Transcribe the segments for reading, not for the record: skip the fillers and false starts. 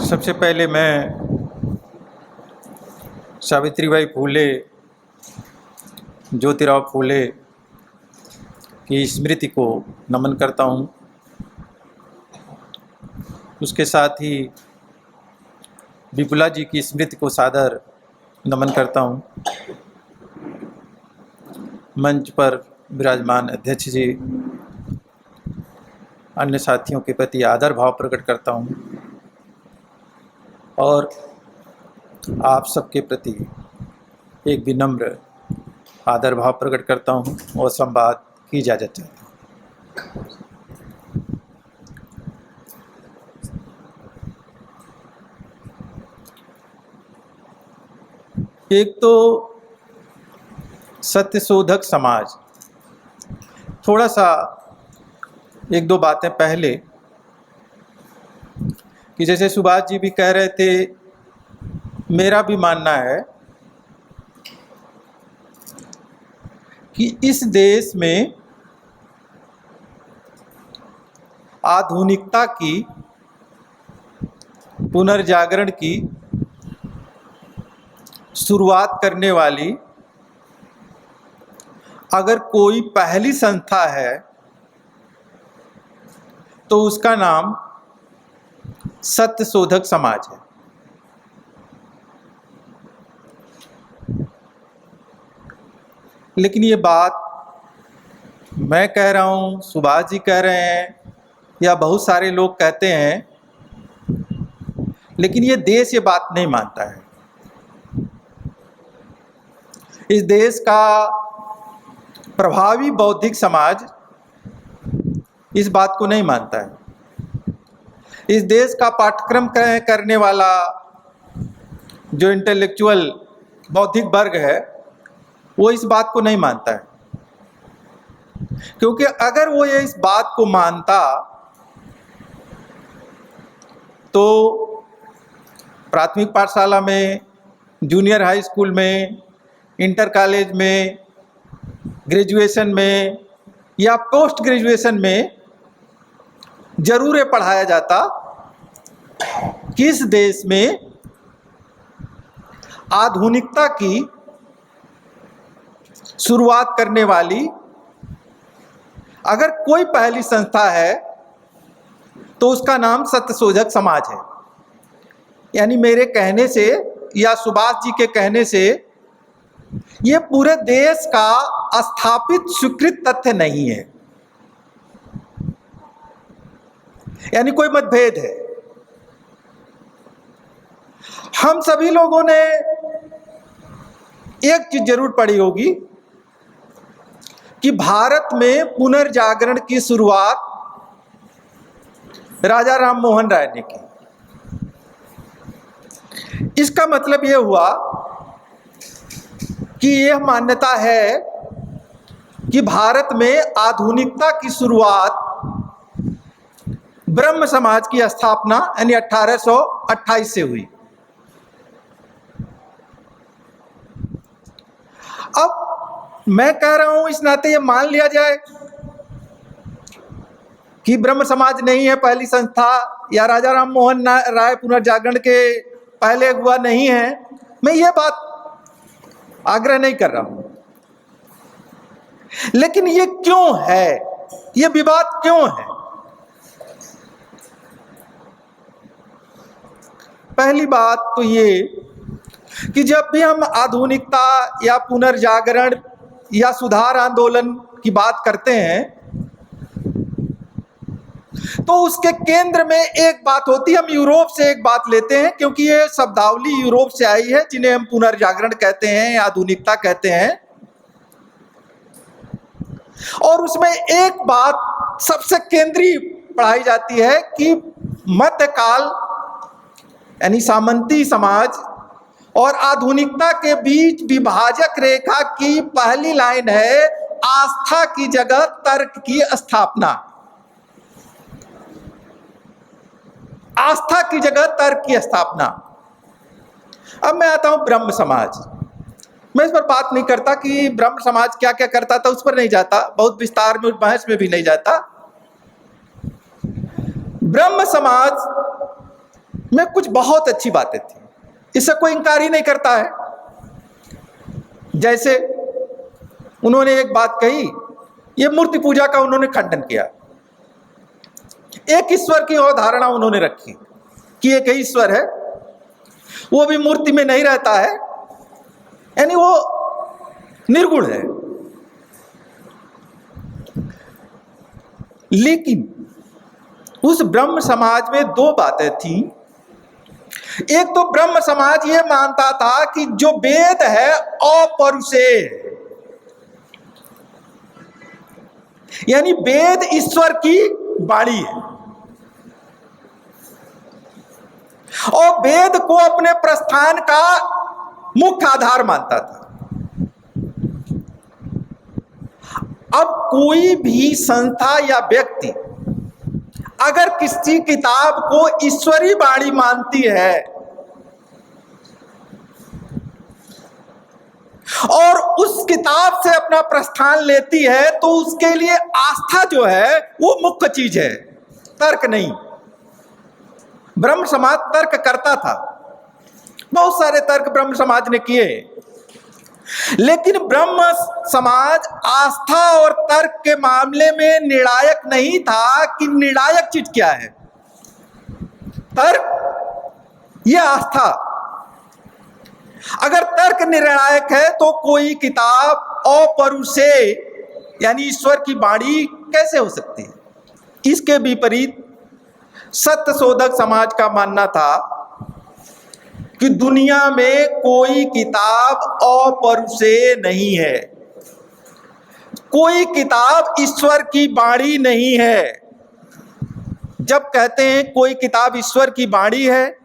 सबसे पहले मैं सावित्रीबाई फूले, ज्योतिराव फूले की स्मृति को नमन करता हूँ। उसके साथ ही विपुला जी की स्मृति को सादर नमन करता हूँ। मंच पर विराजमान अध्यक्ष जी, अन्य साथियों के प्रति आदर भाव प्रकट करता हूँ और आप सबके प्रति एक विनम्र आदर भाव प्रकट करता हूँ और संवाद की इजाज़त चाहता हूँ। एक तो सत्यशोधक समाज, थोड़ा सा एक दो बातें पहले कि जैसे सुभाष जी भी कह रहे थे, मेरा भी मानना है कि इस देश में आधुनिकता की, पुनर्जागरण की शुरुआत करने वाली अगर कोई पहली संस्था है तो उसका नाम सत्यशोधक समाज है। लेकिन ये बात मैं कह रहा हूँ, सुभाष जी कह रहे हैं या बहुत सारे लोग कहते हैं, लेकिन ये देश ये बात नहीं मानता है। इस देश का प्रभावी बौद्धिक समाज इस बात को नहीं मानता है। इस देश का पाठ्यक्रम करने वाला जो इंटेलेक्चुअल बौद्धिक वर्ग है वो इस बात को नहीं मानता है, क्योंकि अगर वो ये इस बात को मानता तो प्राथमिक पाठशाला में, जूनियर हाई स्कूल में, इंटर कॉलेज में, ग्रेजुएशन में या पोस्ट ग्रेजुएशन में जरूर ये पढ़ाया जाता कि इस देश में आधुनिकता की शुरुआत करने वाली अगर कोई पहली संस्था है तो उसका नाम सत्यशोधक समाज है। यानी मेरे कहने से या सुभाष जी के कहने से ये पूरे देश का स्थापित स्वीकृत तथ्य नहीं है, यानी कोई मतभेद है। हम सभी लोगों ने एक चीज जरूर पढ़ी होगी कि भारत में पुनर्जागरण की शुरुआत राजा राम मोहन राय ने की। इसका मतलब यह हुआ कि यह मान्यता है कि भारत में आधुनिकता की शुरुआत ब्रह्म समाज की स्थापना यानी 1828 से हुई। अब मैं कह रहा हूं, इस नाते ये मान लिया जाए कि ब्रह्म समाज नहीं है पहली संस्था या राजा राम मोहन राय पुनर्जागरण के पहले हुआ नहीं है, मैं ये बात आग्रह नहीं कर रहा हूं। लेकिन ये क्यों है, ये विवाद क्यों है? पहली बात तो ये कि जब भी हम आधुनिकता या पुनर्जागरण या सुधार आंदोलन की बात करते हैं तो उसके केंद्र में एक बात होती है। हम यूरोप से एक बात लेते हैं क्योंकि ये शब्दावली यूरोप से आई है, जिन्हें हम पुनर्जागरण कहते हैं या आधुनिकता कहते हैं। और उसमें एक बात सबसे केंद्रीय पढ़ाई जाती है कि मध्यकाल यानी सामंती समाज और आधुनिकता के बीच विभाजक रेखा की पहली लाइन है आस्था की जगह तर्क की स्थापना। आस्था की जगह तर्क की स्थापना। अब मैं आता हूं ब्रह्म समाज। मैं इस पर बात नहीं करता कि ब्रह्म समाज क्या क्या करता था, उस पर नहीं जाता, बहुत विस्तार में बहस में भी नहीं जाता। ब्रह्म समाज में कुछ बहुत अच्छी बातें थी, इससे कोई इंकार ही नहीं करता है। जैसे उन्होंने एक बात कही, ये मूर्ति पूजा का उन्होंने खंडन किया। एक ईश्वर की और धारणा उन्होंने रखी कि एक ही ईश्वर है, वो भी मूर्ति में नहीं रहता है, यानी वो निर्गुण है। लेकिन उस ब्रह्म समाज में दो बातें थी। एक तो ब्रह्म समाज ये मानता था कि जो वेद है अपरुषेय, यानी वेद ईश्वर की वाणी है और वेद को अपने प्रस्थान का मुख्य आधार मानता था। अब कोई भी संस्था या व्यक्ति अगर किसी किताब को ईश्वरी वाणी मानती है और उस किताब से अपना प्रस्थान लेती है, तो उसके लिए आस्था जो है वो मुख्य चीज है, तर्क नहीं। ब्रह्म समाज तर्क करता था, बहुत सारे तर्क ब्रह्म समाज ने किए, लेकिन ब्रह्म समाज आस्था और तर्क के मामले में निर्णायक नहीं था कि निर्णायक चीज क्या है, तर्क या आस्था। अगर तर्क निर्णायक है तो कोई किताब अपरुषेय यानी ईश्वर की वाणी कैसे हो सकती है। इसके विपरीत सत्य शोधक समाज का मानना था कि दुनिया में कोई किताब अपरुषेय नहीं है, कोई किताब ईश्वर की वाणी नहीं है। जब कहते हैं कोई किताब ईश्वर की वाणी है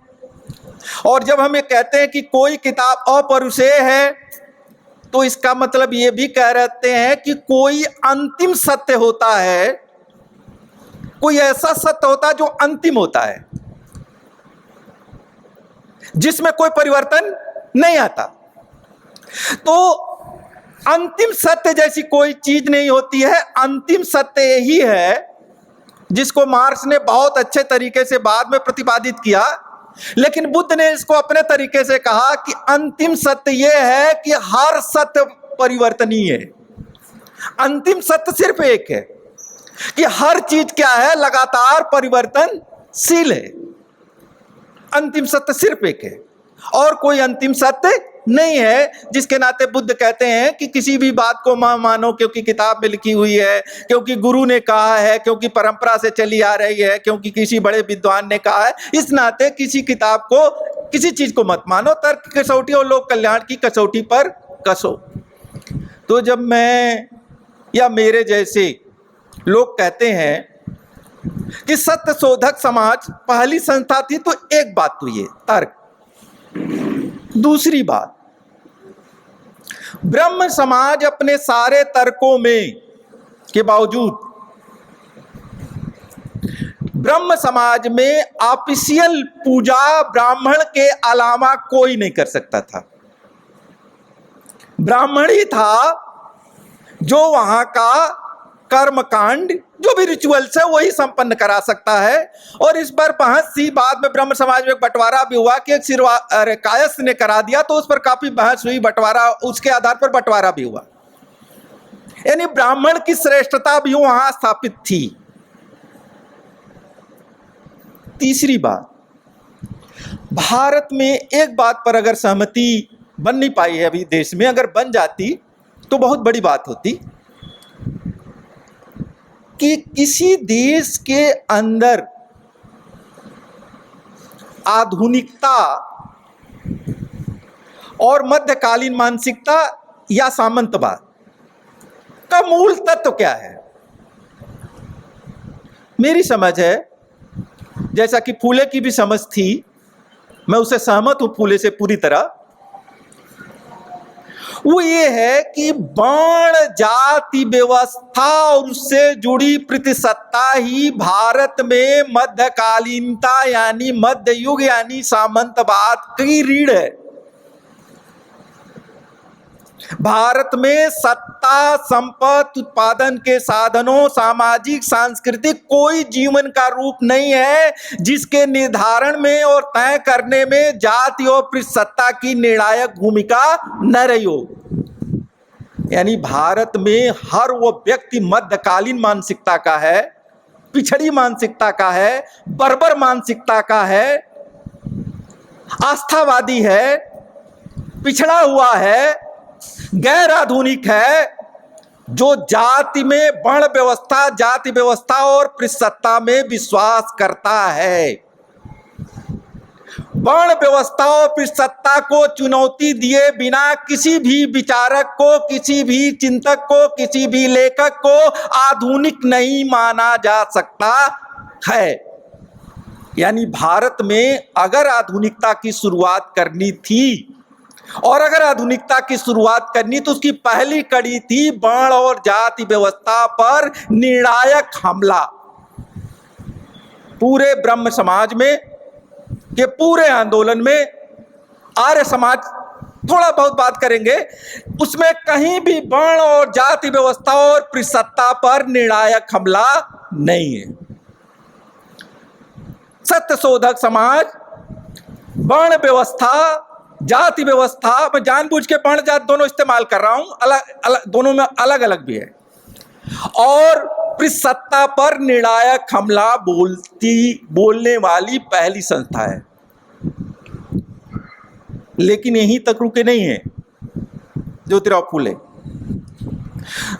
और जब हम ये कहते हैं कि कोई किताब अपरुषेय है, तो इसका मतलब ये भी कह रहते हैं कि कोई अंतिम सत्य होता है, कोई ऐसा सत्य होता है जो अंतिम होता है, जिसमें कोई परिवर्तन नहीं आता। तो अंतिम सत्य जैसी कोई चीज नहीं होती है। अंतिम सत्य यही है जिसको मार्क्स ने बहुत अच्छे तरीके से बाद में प्रतिपादित किया, लेकिन बुद्ध ने इसको अपने तरीके से कहा कि अंतिम सत्य यह है कि हर सत्य परिवर्तनीय है। अंतिम सत्य सिर्फ एक है कि हर चीज क्या है, लगातार परिवर्तनशील है। अंतिम सत्य सिर्फ एक है और कोई अंतिम सत्य नहीं है। जिसके नाते बुद्ध कहते हैं कि किसी भी बात को मानो क्योंकि किताब में लिखी हुई है, क्योंकि गुरु ने कहा है, क्योंकि परंपरा से चली आ रही है, क्योंकि किसी बड़े विद्वान ने कहा है, इस नाते किसी किताब को, किसी चीज को मत मानो, तर्क की कसौटी और लोक कल्याण की कसौटी पर कसो। तो जब मैं या मेरे जैसे लोग कहते हैं कि सत्य शोधक समाज पहली संस्था थी, तो एक बात तो ये तर्क। दूसरी बात, ब्रह्म समाज अपने सारे तर्कों में के बावजूद ब्रह्म समाज में ऑफिशियल पूजा ब्राह्मण के अलावा कोई नहीं कर सकता था। ब्राह्मण ही था जो वहां का कर्मकांड, जो भी रिचुअल्स है वही संपन्न करा सकता है। और इस पर बहस सी, बाद में ब्रह्म समाज में बंटवारा भी हुआ कि कायस्थ ने करा दिया, तो उस पर काफी बहस हुई, बंटवारा, उसके आधार पर बंटवारा भी हुआ। यानी ब्राह्मण की श्रेष्ठता भी वहां स्थापित थी। तीसरी बात, भारत में एक बात पर अगर सहमति बन नहीं पाई है अभी देश में, अगर बन जाती तो बहुत बड़ी बात होती कि किसी देश के अंदर आधुनिकता और मध्यकालीन मानसिकता या सामंतवाद का मूल तत्व क्या है। मेरी समझ है, जैसा कि फूले की भी समझ थी, मैं उससे सहमत हूं फूले से पूरी तरह, वो ये है कि वर्ण जाति व्यवस्था और उससे जुड़ी प्रतिसत्ता ही भारत में मध्यकालीनता यानी मध्य युग यानी सामंतवाद की रीढ़ है। भारत में सत्ता, संपत्ति, उत्पादन के साधनों, सामाजिक, सांस्कृतिक कोई जीवन का रूप नहीं है जिसके निर्धारण में और तय करने में जाति और पृष्ठसत्ता की निर्णायक भूमिका न रही हो। यानी भारत में हर वो व्यक्ति मध्यकालीन मानसिकता का है, पिछड़ी मानसिकता का है, बर्बर मानसिकता का है, आस्थावादी है, पिछड़ा हुआ है, गैर आधुनिक है, जो जाति में वर्ण व्यवस्था, जाति व्यवस्था और पृष्ठसत्ता में विश्वास करता है। वर्ण व्यवस्था और पृष्ठसत्ता को चुनौती दिए बिना किसी भी विचारक को, किसी भी चिंतक को, किसी भी लेखक को आधुनिक नहीं माना जा सकता है। यानी भारत में अगर आधुनिकता की शुरुआत करनी थी, और अगर आधुनिकता की शुरुआत करनी तो उसकी पहली कड़ी थी वर्ण और जाति व्यवस्था पर निर्णायक हमला। पूरे ब्रह्म समाज में के पूरे आंदोलन में आर्य समाज थोड़ा बहुत बात करेंगे, उसमें कहीं भी वर्ण और जाति व्यवस्था और पृष्ठसत्ता पर निर्णायक हमला नहीं है। सत्यशोधक समाज वर्ण व्यवस्था, जाति व्यवस्था, मैं जानबूझ के वर्ण जाति दोनों इस्तेमाल कर रहा हूं, अलग दोनों में अलग अलग भी है, और पृष्ठसत्ता पर निर्णायक हमला बोलने वाली पहली संस्था है। लेकिन यहीं तक रुके नहीं है ज्योतिराव फूले।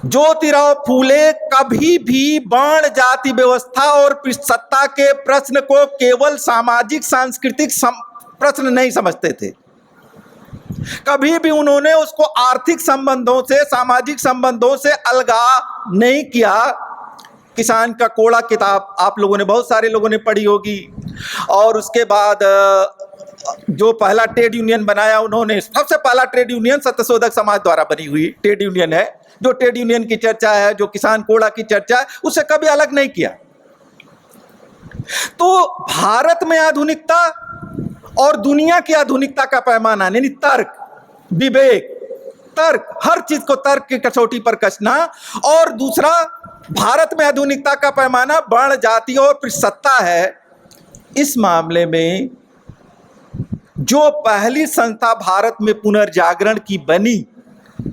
ज्योतिराव फूले कभी भी वर्ण, जाति व्यवस्था और पृष्ठसत्ता के प्रश्न को केवल सामाजिक सांस्कृतिक प्रश्न नहीं समझते थे। कभी भी उन्होंने उसको आर्थिक संबंधों से, सामाजिक संबंधों से अलगा नहीं किया। किसान का कोड़ा किताब आप लोगों ने, बहुत सारे लोगों ने पढ़ी होगी, और उसके बाद जो पहला ट्रेड यूनियन बनाया उन्होंने, सबसे पहला ट्रेड यूनियन सत्यशोधक समाज द्वारा बनी हुई ट्रेड यूनियन है। जो ट्रेड यूनियन की चर्चा है, जो किसान कोड़ा की चर्चा है, उससे कभी अलग नहीं किया। तो भारत में आधुनिकता और दुनिया की आधुनिकता का पैमाना, यानी तर्क, विवेक, तर्क, हर चीज को तर्क की कसौटी पर कसना, और दूसरा भारत में आधुनिकता का पैमाना वर्ण, जाति और पृष्ठसत्ता है। इस मामले में जो पहली संस्था भारत में पुनर्जागरण की बनी,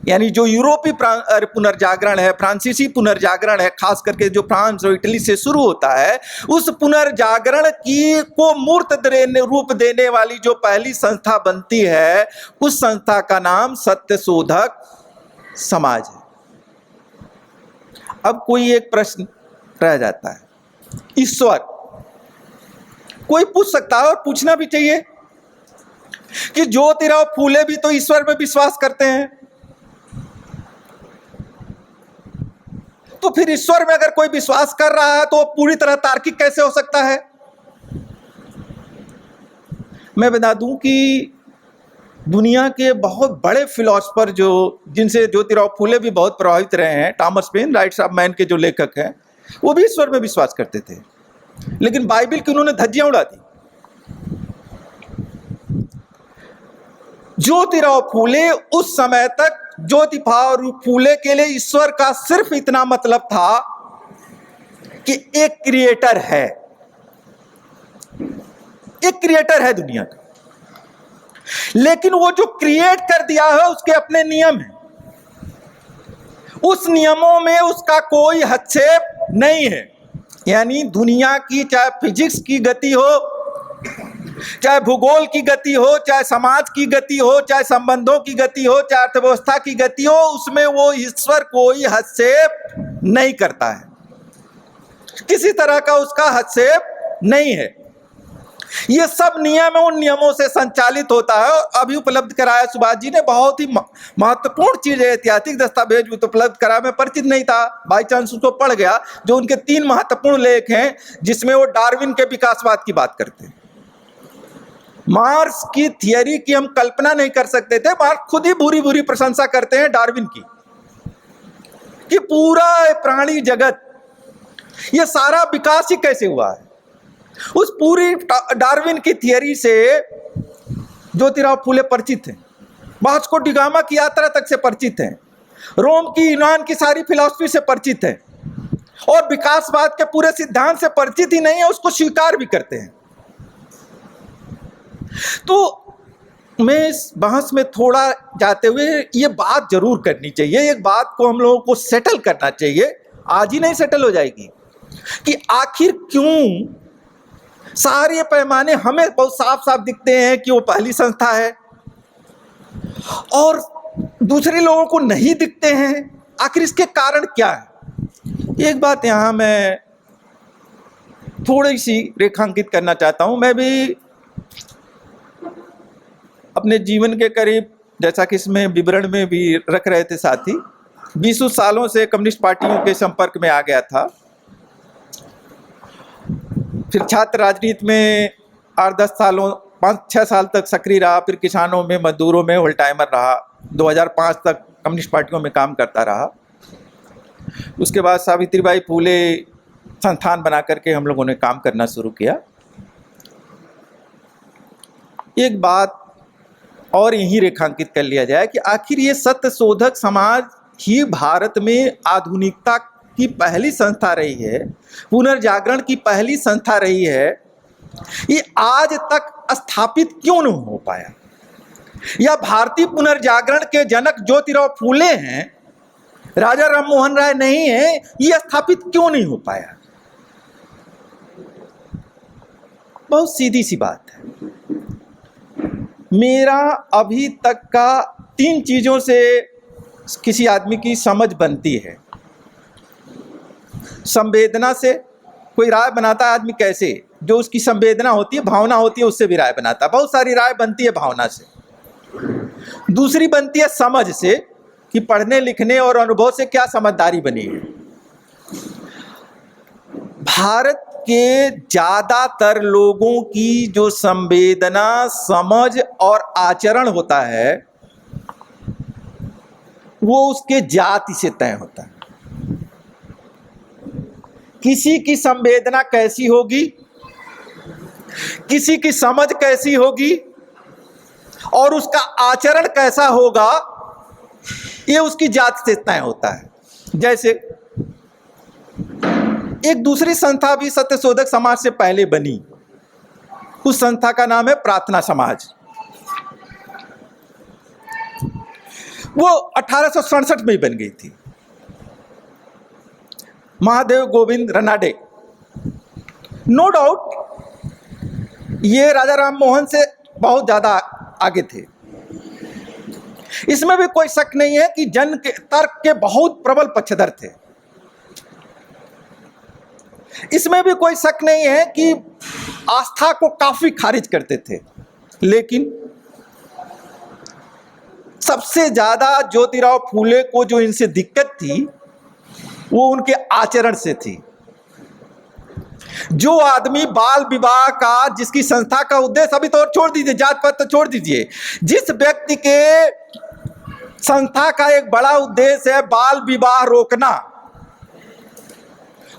यानी जो यूरोपीय पुनर्जागरण है, फ्रांसीसी पुनर्जागरण है, खास करके जो फ्रांस और इटली से शुरू होता है, उस पुनर्जागरण की को मूर्त रूप देने वाली जो पहली संस्था बनती है, उस संस्था का नाम सत्यशोधक समाज है। अब कोई एक प्रश्न रह जाता है, ईश्वर। कोई पूछ सकता है, और पूछना भी चाहिए, कि ज्योतिराव फूले भी तो ईश्वर में विश्वास करते हैं, तो फिर ईश्वर में अगर कोई विश्वास कर रहा है तो पूरी तरह तार्किक कैसे हो सकता है? मैं बता दूं कि दुनिया के बहुत बड़े फिलोसफर जिनसे ज्योतिराव फूले भी बहुत प्रभावित रहे हैं, Thomas pen, rights of man के जो लेखक हैं, वो भी ईश्वर में विश्वास करते थे, लेकिन बाइबल की उन्होंने धज्जियां उड़ा दी। ज्योतिराव फूले उस समय तक, ज्योतिराव फूले के लिए ईश्वर का सिर्फ इतना मतलब था कि एक क्रिएटर है, एक क्रिएटर है दुनिया का, लेकिन वो जो क्रिएट कर दिया है उसके अपने नियम हैं, उस नियमों में उसका कोई हस्तक्षेप नहीं है। यानी दुनिया की, चाहे फिजिक्स की गति हो, चाहे भूगोल की गति हो, चाहे समाज की गति हो, चाहे संबंधों की गति हो, चाहे अर्थव्यवस्था की गति हो, उसमें वो ईश्वर कोई हस्तक्षेप नहीं करता है, किसी तरह का उसका हस्तक्षेप नहीं है। ये सब नियम है, उन नियमों से संचालित होता है। और अभी उपलब्ध कराया सुभाष जी ने, बहुत ही महत्वपूर्ण चीज है, ऐतिहासिक दस्तावेज उपलब्ध कराया, मैं परिचित नहीं था, बाई चांस उसको पढ़ गया, जो उनके 3 महत्वपूर्ण लेख हैं, जिसमें वो डार्विन के विकासवाद की बात करते हैं। मार्क्स की थियरी की हम कल्पना नहीं कर सकते थे, मार्क्स खुद ही भूरी भूरी प्रशंसा करते हैं डार्विन की, कि पूरा प्राणी जगत, ये सारा विकास ही कैसे हुआ है। उस पूरी डार्विन की थियरी से ज्योतिराव फूले परिचित हैं। वास्को डी गामा की यात्रा तक से परिचित हैं, रोम की यूनान की सारी फिलॉसफी से परिचित हैं, और विकासवाद के पूरे सिद्धांत से परिचित ही नहीं है, उसको स्वीकार भी करते हैं। तो मैं इस बहस में थोड़ा जाते हुए ये बात जरूर करनी चाहिए, एक बात को हम लोगों को सेटल करना चाहिए, आज ही नहीं सेटल हो जाएगी, कि आखिर क्यों सारे पैमाने हमें बहुत साफ साफ दिखते हैं कि वो पहली संस्था है और दूसरे लोगों को नहीं दिखते हैं। आखिर इसके कारण क्या है? एक बात यहाँ मैं थोड़ी सी रेखांकित करना चाहता हूँ। मैं भी अपने जीवन के करीब, जैसा कि इसमें विवरण में भी रख रहे थे साथी, 20 सालों से कम्युनिस्ट पार्टियों के संपर्क में आ गया था। फिर छात्र राजनीति में 8-10 सालों 5-6 साल तक सक्रिय रहा, फिर किसानों में, मजदूरों में होल टाइमर रहा, 2005 तक कम्युनिस्ट पार्टियों में काम करता रहा। उसके बाद सावित्रीबाई फूले संस्थान बना करके हम लोगों ने काम करना शुरू किया। एक बात और यही रेखांकित कर लिया जाए कि आखिर ये सत्य शोधक समाज ही भारत में आधुनिकता की पहली संस्था रही है, पुनर्जागरण की पहली संस्था रही है, ये आज तक स्थापित क्यों नहीं हो पाया? या भारतीय पुनर्जागरण के जनक ज्योतिराव फूले हैं, राजा राममोहन राय नहीं है, ये स्थापित क्यों नहीं हो पाया? बहुत सीधी सी बात है। मेरा अभी तक का 3 चीजों से किसी आदमी की समझ बनती है। संवेदना से कोई राय बनाता है आदमी, कैसे? जो उसकी संवेदना होती है, भावना होती है, उससे भी राय बनाता है। बहुत सारी राय बनती है भावना से। दूसरी बनती है समझ से, कि पढ़ने लिखने और अनुभव से क्या समझदारी बनी है। भारत के ज्यादातर लोगों की जो संवेदना, समझ और आचरण होता है, वो उसके जाति से तय होता है। किसी की संवेदना कैसी होगी, किसी की समझ कैसी होगी और उसका आचरण कैसा होगा, ये उसकी जाति से तय होता है। जैसे एक दूसरी संस्था भी सत्यशोधक समाज से पहले बनी, उस संस्था का नाम है प्रार्थना समाज। वो 1867 में ही बन गई थी। महादेव गोविंद रनाडे, नो डाउट ये राजा राममोहन से बहुत ज्यादा आगे थे, इसमें भी कोई शक नहीं है कि जन के तर्क के बहुत प्रबल पक्षधर थे। इसमें भी कोई शक नहीं है कि आस्था को काफी खारिज करते थे। लेकिन सबसे ज्यादा ज्योतिराव फूले को जो इनसे दिक्कत थी, वो उनके आचरण से थी। जो आदमी बाल विवाह का, जिसकी संस्था का उद्देश्य, अभी तो और छोड़ दीजिए, जात पात तो छोड़ दीजिए, जिस व्यक्ति के संस्था का एक बड़ा उद्देश्य है बाल विवाह रोकना,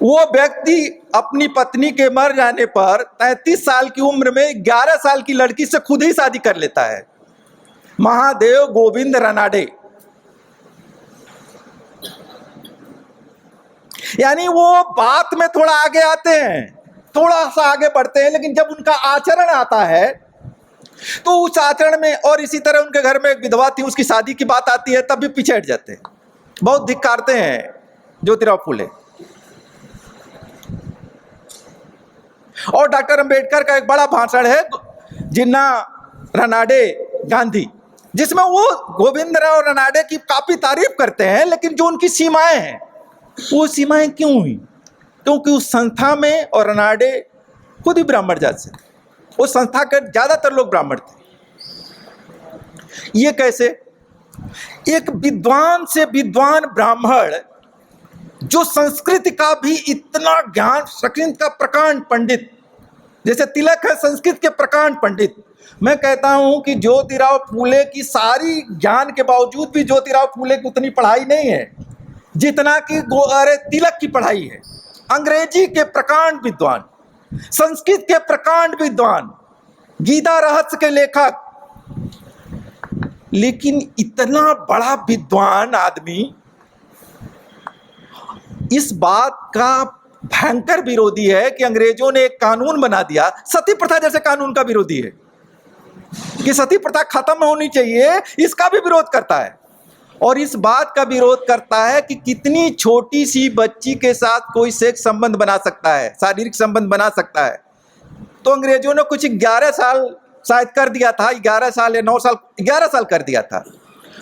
वो व्यक्ति अपनी पत्नी के मर जाने पर 33 साल की उम्र में 11 साल की लड़की से खुद ही शादी कर लेता है। महादेव गोविंद रनाडे, यानी वो बात में थोड़ा आगे आते हैं, थोड़ा सा आगे बढ़ते हैं, लेकिन जब उनका आचरण आता है तो उस आचरण में, और इसी तरह उनके घर में एक विधवा थी, उसकी शादी की बात आती है तब भी पीछे हट जाते हैं, बहुत धिक्कारते हैं ज्योतिराव फूले। और डॉक्टर अंबेडकर का एक बड़ा भाषण है जिन्ना रनाडे गांधी, जिसमें वो गोविंदराव रनाडे की काफी तारीफ करते हैं, लेकिन जो उनकी सीमाएं हैं, वो सीमाएं क्यों हुई? क्योंकि उस संस्था में, और रनाडे खुद ही ब्राह्मण जात से थे, उस संस्था के ज्यादातर लोग ब्राह्मण थे। ये कैसे? एक विद्वान से विद्वान ब्राह्मण, जो संस्कृत का भी इतना ज्ञान, संस्कृत का प्रकांड पंडित, जैसे तिलक है संस्कृत के प्रकांड पंडित, मैं कहता हूं कि ज्योतिराव फूले की सारी ज्ञान के बावजूद भी ज्योतिराव फूले की उतनी पढ़ाई नहीं है जितना कि तिलक की पढ़ाई है। अंग्रेजी के प्रकांड विद्वान, संस्कृत के प्रकांड विद्वान, गीता रहस्य के लेखक, लेकिन इतना बड़ा विद्वान आदमी इस बात का भयंकर विरोधी है कि अंग्रेजों ने एक कानून बना दिया, सती प्रथा जैसे कानून का विरोधी है कि सती प्रथा खत्म होनी चाहिए, इसका भी विरोध करता है। और इस बात का विरोध करता है कि कितनी छोटी सी बच्ची के साथ कोई सेक्स संबंध बना सकता है, शारीरिक संबंध बना सकता है। तो अंग्रेजों ने कुछ 11 साल शायद कर दिया था, 11 साल या 9 साल, 11 साल कर दिया था।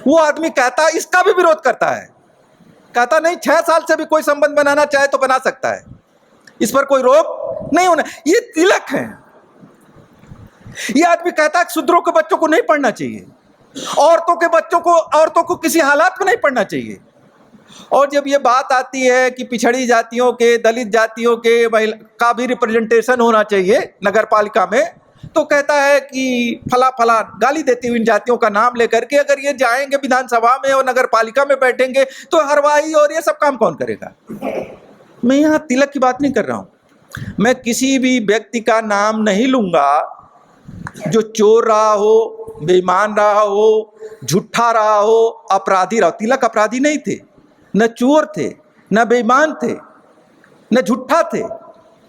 वो आदमी कहता इसका भी विरोध करता है, कहता नहीं 6 साल से भी कोई संबंध बनाना चाहे तो बना सकता है, इस पर कोई रोक नहीं होना। ये तिलक है। ये आदमी कहता है शूद्रों के बच्चों को नहीं पढ़ना चाहिए, औरतों को किसी हालात में नहीं पढ़ना चाहिए। और जब ये बात आती है कि पिछड़ी जातियों के, दलित जातियों के महिला का भी रिप्रेजेंटेशन होना चाहिए नगर पालिका में, तो कहता है कि फला फला गाली देती हुई इन जातियों का नाम लेकर के अगर ये जाएंगे विधानसभा में और नगर पालिका में बैठेंगे तो हरवाही और ये सब काम कौन करेगा। मैं यहाँ तिलक की बात नहीं कर रहा हूँ, मैं किसी भी व्यक्ति का नाम नहीं लूंगा जो चोर रहा हो, बेईमान रहा हो, झूठा रहा हो, अपराधी रहा हो। तिलक अपराधी नहीं थे, न चोर थे, न बेईमान थे, न झूठा थे,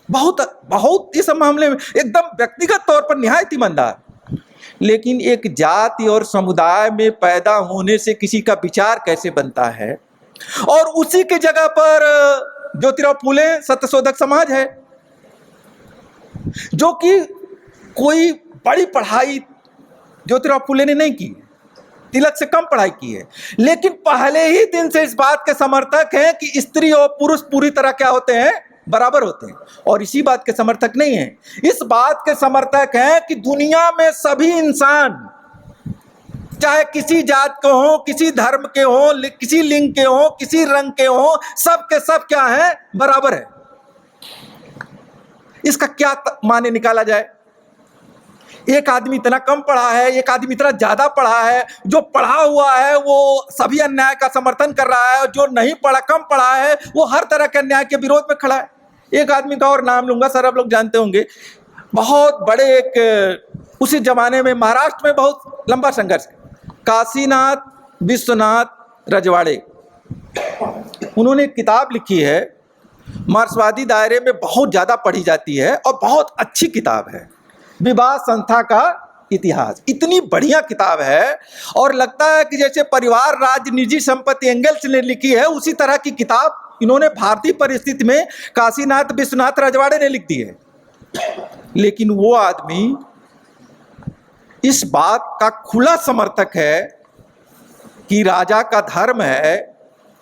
बहुत इस मामले में एकदम व्यक्तिगत तौर पर निहायत ईमानदार। लेकिन एक जाति और समुदाय में पैदा होने से किसी का विचार कैसे बनता है, और उसी के जगह पर ज्योतिराव फूले सत्यशोधक समाज है, जो कि कोई बड़ी पढ़ाई ज्योतिराव फूले ने नहीं की, तिलक से कम पढ़ाई की है, लेकिन पहले ही दिन से इस बात के समर्थक हैं कि स्त्री और पुरुष पूरी तरह क्या होते हैं, बराबर होते हैं। और इसी बात के समर्थक नहीं है, इस बात के समर्थक हैं कि दुनिया में सभी इंसान चाहे किसी जात के हो, किसी धर्म के हो, किसी लिंग के हो, किसी रंग के हो, सब के सब क्या है, बराबर है। इसका क्या माने निकाला जाए। एक आदमी इतना कम पढ़ा है, एक आदमी इतना ज्यादा पढ़ा है, जो पढ़ा हुआ है वो सभी अन्याय का समर्थन कर रहा है, और जो नहीं पढ़ा, कम पढ़ा है, वो हर तरह के अन्याय के विरोध में खड़ा है। एक आदमी का और नाम लूंगा, सर आप लोग जानते होंगे, बहुत बड़े एक उसी जमाने में महाराष्ट्र में बहुत लंबा संघर्ष, काशीनाथ विश्वनाथ रजवाड़े, उन्होंने एक किताब लिखी है, मार्क्सवादी दायरे में बहुत ज्यादा पढ़ी जाती है और बहुत अच्छी किताब है, विवाह संस्था का इतिहास। इतनी बढ़िया किताब है और लगता है कि जैसे परिवार राज्य निजी संपत्ति एंगल्स ने लिखी है, उसी तरह की किताब इन्होंने भारतीय परिस्थिति में काशीनाथ विश्वनाथ रजवाड़े ने लिख दी है। लेकिन वो आदमी इस बात का खुला समर्थक है कि राजा का धर्म है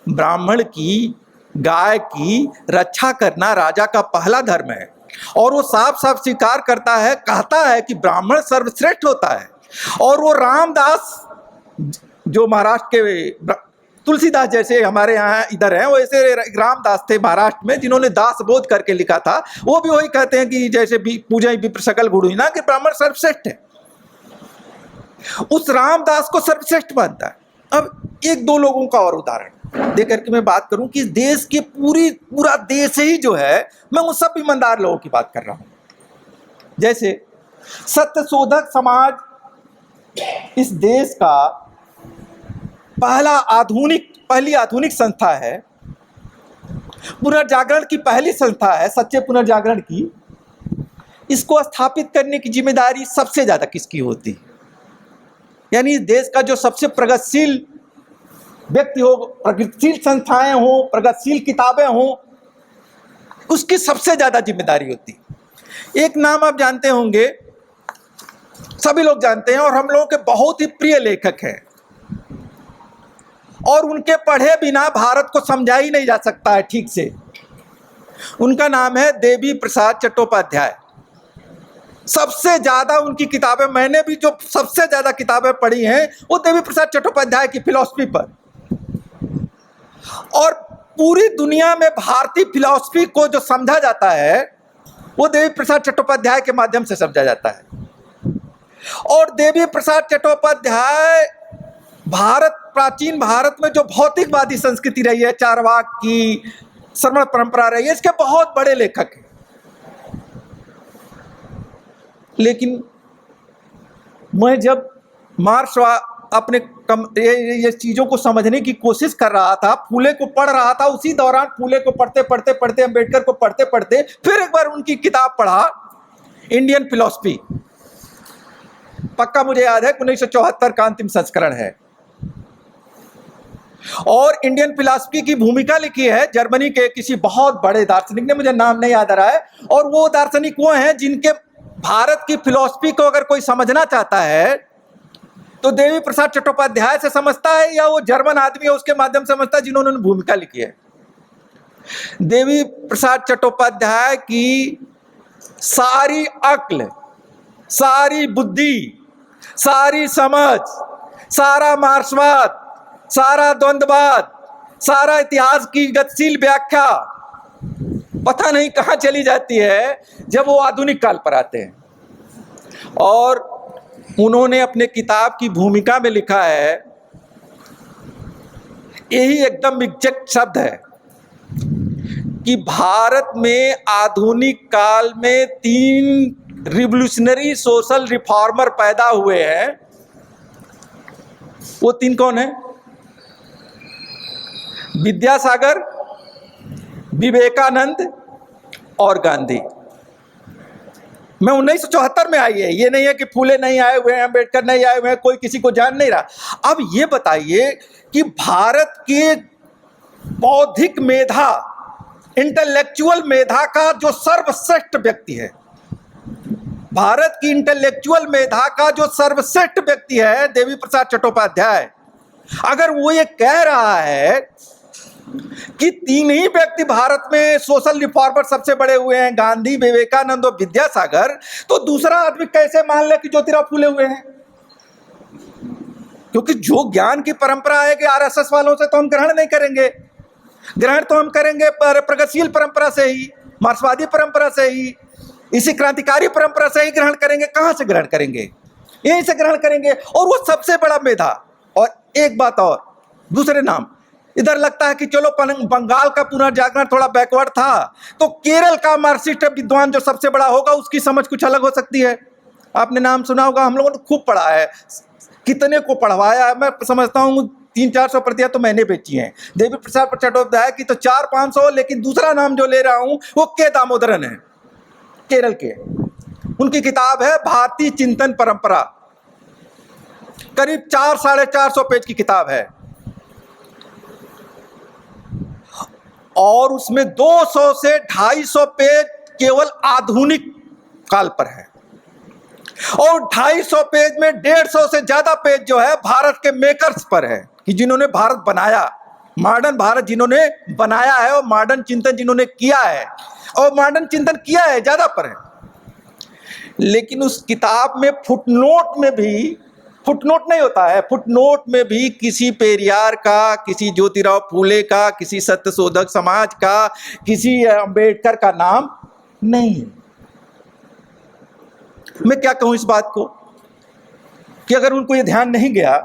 ब्राह्मण की, गाय की रक्षा करना राजा का पहला धर्म है, और वो साफ साफ स्वीकार करता है, कहता है कि ब्राह्मण सर्वश्रेष्ठ होता है। और वो रामदास जो महाराष्ट्र के तुलसीदास जैसे हमारे यहाँ इधर हैं, वो ऐसे रामदास थे महाराष्ट्र में जिन्होंने दास बोध करके लिखा था, वो भी वही कहते हैं कि जैसे पूजा विप्र सकल गुरु ना, कि ब्राह्मण सर्वश्रेष्ठ है। उस रामदास को सर्वश्रेष्ठ मानता है। अब एक दो लोगों का और उदाहरण देकर के मैं बात करूं कि देश के पूरा देश ही जो है, मैं उन सब ईमानदार लोगों की बात कर रहा हूं। जैसे सत्यशोधक समाज इस देश का पहली आधुनिक संस्था है, पुनर्जागरण की पहली संस्था है, सच्चे पुनर्जागरण की। इसको स्थापित करने की जिम्मेदारी सबसे ज्यादा किसकी होती है? यानी देश का जो सबसे प्रगतिशील व्यक्ति हो, प्रगतिशील संस्थाएं हो, प्रगतिशील किताबें हो, उसकी सबसे ज्यादा जिम्मेदारी होती। एक नाम आप जानते होंगे, सभी लोग जानते हैं, और हम लोगों के बहुत ही प्रिय लेखक हैं, और उनके पढ़े बिना भारत को समझा ही नहीं जा सकता है ठीक से। उनका नाम है देवी प्रसाद चट्टोपाध्याय। सबसे ज्यादा उनकी किताबें, मैंने भी जो सबसे ज्यादा किताबें पढ़ी हैं वो देवी प्रसाद चट्टोपाध्याय की फिलॉसफी पर। और पूरी दुनिया में भारतीय फिलॉसफी को जो समझा जाता है वो देवी प्रसाद चट्टोपाध्याय के माध्यम से समझा जाता है। और देवी प्रसाद चट्टोपाध्याय प्राचीन भारत में जो भौतिकवादी संस्कृति रही है, चारवाक की श्रवण परंपरा रही है, इसके बहुत बड़े लेखक हैं। लेकिन मैं जब अपने ये चीज़ों को समझने की कोशिश कर रहा था, फूले को पढ़ रहा था, उसी दौरान फूले को पढ़ते पढ़ते पढ़ते अंबेडकर को पढ़ते पढ़ते फिर एक बार उनकी किताब पढ़ा, इंडियन फिलॉसफी। पक्का मुझे याद है 1974 का अंतिम संस्करण है। और इंडियन फिलॉसफी की भूमिका लिखी है जर्मनी के किसी बहुत बड़े दार्शनिक ने, मुझे नाम नहीं याद आ रहा है। और वो दार्शनिक वो हैं जिनके भारत की फिलॉसफी को अगर कोई समझना चाहता है तो देवी प्रसाद चट्टोपाध्याय से समझता है, या वो जर्मन आदमी है उसके माध्यम से समझता है जिन्होंने भूमिका लिखी है। देवी प्रसाद चट्टोपाध्याय की सारी अक्ल, सारी बुद्धि, सारी समझ, सारा मार्क्सवाद, सारा द्वंद्ववाद, सारा इतिहास की गतिशील व्याख्या पता नहीं कहां चली जाती है जब वो आधुनिक काल पर आते हैं। और उन्होंने अपने किताब की भूमिका में लिखा है, यही एकदम एग्जैक्ट शब्द है कि भारत में आधुनिक काल में 3 रिवोल्यूशनरी सोशल रिफॉर्मर पैदा हुए हैं। वो 3 कौन है? विद्यासागर, विवेकानंद और गांधी। मैं 1974 में आई है, ये नहीं है कि फूले नहीं आए हुए हैं, अंबेडकर नहीं आए हुए हैं, कोई किसी को जान नहीं रहा। अब ये बताइए कि भारत के बौद्धिक मेधा, इंटेलेक्चुअल मेधा का जो सर्वश्रेष्ठ व्यक्ति है, भारत की इंटेलेक्चुअल मेधा का जो सर्वश्रेष्ठ व्यक्ति है देवी प्रसाद चट्टोपाध्याय, अगर वो ये कह रहा है कि 3 ही व्यक्ति भारत में सोशल रिफॉर्मर सबसे बड़े हुए हैं, गांधी, विवेकानंद और विद्यासागर, तो दूसरा आदमी कैसे मान ले कि ज्योतिराव फूले हुए हैं? क्योंकि जो ज्ञान की परंपरा है कि आरएसएस वालों से तो हम ग्रहण नहीं करेंगे, ग्रहण तो हम करेंगे प्रगतिशील परंपरा से ही, मार्क्सवादी परंपरा से ही, इसी क्रांतिकारी परंपरा से ही ग्रहण करेंगे। कहां से ग्रहण करेंगे? यहीं से ग्रहण करेंगे। और वो सबसे बड़ा मेधा। और एक बात और, दूसरे नाम, इधर लगता है कि चलो बंगाल का पुनर्जागरण थोड़ा बैकवर्ड था, तो केरल का मार्क्सिस्ट विद्वान जो सबसे बड़ा होगा उसकी समझ कुछ अलग हो सकती है। आपने नाम सुना होगा, हम लोगों ने खूब पढ़ा है, कितने को पढ़वाया है। मैं समझता हूँ 300-400 प्रतियां तो मैंने बेची हैं। देवी प्रसाद चट्टोपाध्याय की तो 400-500, लेकिन दूसरा नाम जो ले रहा हूँ वो के दामोदरन है, केरल के। उनकी किताब है भारतीय चिंतन परंपरा, करीब 400-450 पेज की किताब है, और उसमें 200 से 250 पेज केवल आधुनिक काल पर है, और 250 पेज में 150 से ज्यादा पेज जो है भारत के मेकर्स पर है, कि जिन्होंने भारत बनाया, मॉडर्न भारत जिन्होंने बनाया है, और मॉडर्न चिंतन जिन्होंने किया है, और मॉडर्न चिंतन किया है ज्यादा पर है। लेकिन उस किताब में फुटनोट में भी, फुटनोट नहीं होता है, फुटनोट में भी किसी पेरियार का, किसी ज्योतिराव फूले का, किसी सत्यशोधक समाज का, किसी अंबेडकर का नाम नहीं। मैं क्या कहूं इस बात को कि अगर उनको ये ध्यान नहीं गया,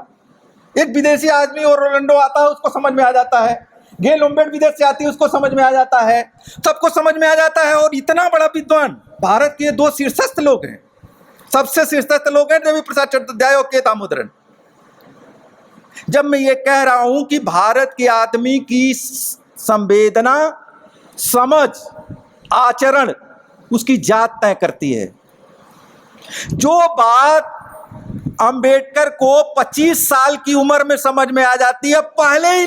एक विदेशी आदमी और रोलंडो आता है उसको समझ में आ जाता है, गेल लोम्बेर्ट विदेश से आती है उसको समझ में आ जाता है, सबको समझ में आ जाता है। और इतना बड़ा विद्वान, भारत के 2 शीर्षस्थ लोग हैं, सबसे शीर्षस्थ लोग हैं देवी प्रसाद चट्टोपाध्याय और के दामोदरन। जब मैं ये कह रहा हूं कि भारत के आदमी की संवेदना, समझ, आचरण उसकी जात तय करती है। जो बात अंबेडकर को 25 साल की उम्र में समझ में आ जाती है, पहले ही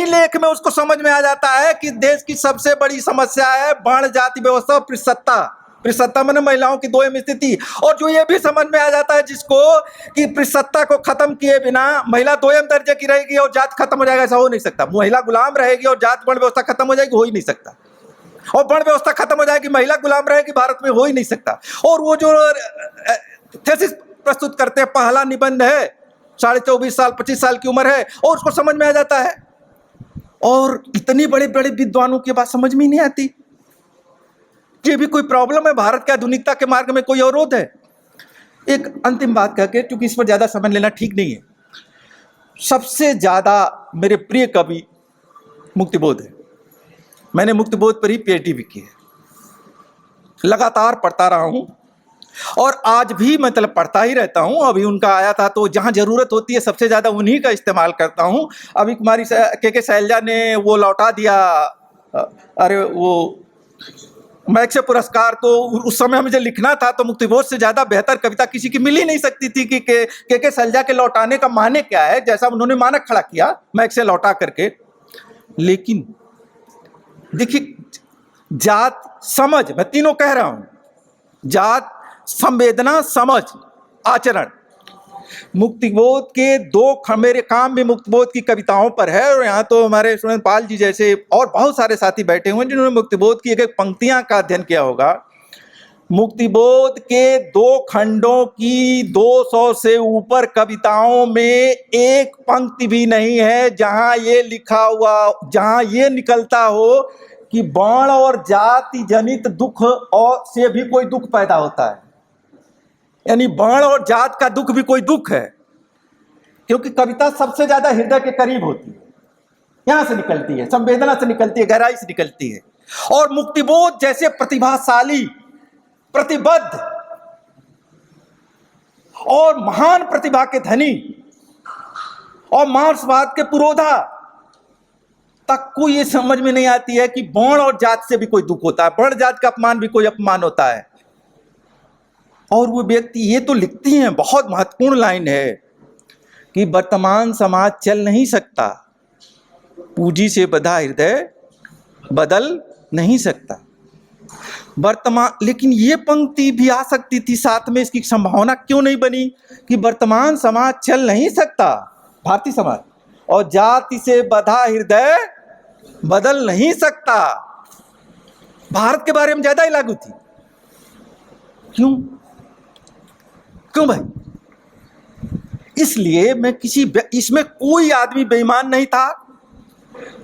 लेख में उसको समझ में आ जाता है कि देश की सबसे बड़ी समस्या है वर्ण जाति व्यवस्था और पृष्ठसत्ता मैंने महिलाओं की दोयम स्थिति। और जो ये भी समझ में आ जाता है जिसको कि पृष्ठसत्ता को खत्म किए बिना महिला दोयम दर्जे की रहेगी और जात खत्म हो जाएगा, ऐसा हो नहीं सकता। महिला गुलाम रहेगी और जात वर्ण व्यवस्था खत्म हो जाएगी, हो ही नहीं सकता। और वर्ण व्यवस्था खत्म हो जाएगी, महिला गुलाम रहेगी, भारत में हो ही नहीं सकता। और वो जो थीसिस प्रस्तुत करते हैं, पहला निबंध है, 24.5 साल 25 साल की उम्र है, और उसको समझ में आ जाता है। और इतनी बड़े बड़े विद्वानों की बात समझ में ही नहीं आती। ये भी कोई प्रॉब्लम है? भारत के आधुनिकता के मार्ग में कोई अवरोध है? एक अंतिम बात कह के, क्योंकि इस पर ज्यादा समय लेना ठीक नहीं है, सबसे ज्यादा मेरे प्रिय कवि मुक्तिबोध है। मैंने मुक्तिबोध पर ही पीएचडी भी की है, लगातार पढ़ता रहा हूं, और आज भी मतलब पढ़ता ही रहता हूँ। अभी उनका आया था तो जहाँ जरूरत होती है सबसे ज्यादा उन्हीं का इस्तेमाल करता हूँ। अभी कुमारी के शैलजा ने वो लौटा दिया, अरे वो मैक्से पुरस्कार, तो उस समय मुझे लिखना था तो मुक्तिबोध से ज्यादा बेहतर कविता किसी की मिल ही नहीं सकती थी कि के शैलजा के लौटाने का माने क्या है, जैसा उन्होंने मानक खड़ा किया मैक्से लौटा करके। लेकिन देखिए, जात समझ, मैं तीनों कह रहा हूं, जात, संवेदना, समझ, आचरण, मुक्तिबोध के दो मेरे काम भी मुक्तिबोध की कविताओं पर है। और यहाँ तो हमारे सुरेंद्र पाल जी जैसे और बहुत सारे साथी बैठे हुए जिन्होंने मुक्तिबोध की एक एक पंक्तियां का अध्ययन किया होगा। मुक्तिबोध के दो खंडों की 200 से ऊपर कविताओं में एक पंक्ति भी नहीं है जहां ये लिखा हुआ, जहां ये निकलता हो कि वर्ण और जाति जनित दुख और से भी कोई दुख पैदा होता है। यानी वर्ण और जात का दुख भी कोई दुख है, क्योंकि कविता सबसे ज्यादा हृदय के करीब होती है, यहां से निकलती है, संवेदना से निकलती है, गहराई से निकलती है। और मुक्तिबोध जैसे प्रतिभाशाली, प्रतिबद्ध और महान प्रतिभा के धनी और मार्क्सवाद के पुरोधा तक को ये समझ में नहीं आती है कि वर्ण और जात से भी कोई दुख होता है, वर्ण जात का अपमान भी कोई अपमान होता है। और वो व्यक्ति ये तो लिखती हैं, बहुत महत्वपूर्ण लाइन है कि वर्तमान समाज चल नहीं सकता, पूंजी से बंधा हृदय बदल नहीं सकता। वर्तमान, लेकिन ये पंक्ति भी आ सकती थी साथ में, इसकी संभावना क्यों नहीं बनी कि वर्तमान समाज चल नहीं सकता, भारतीय समाज, और जाति से बंधा हृदय बदल नहीं सकता। भारत के बारे में ज्यादा ही लागू थी। क्यों भाई? इसलिए मैं इसमें कोई आदमी बेईमान नहीं था,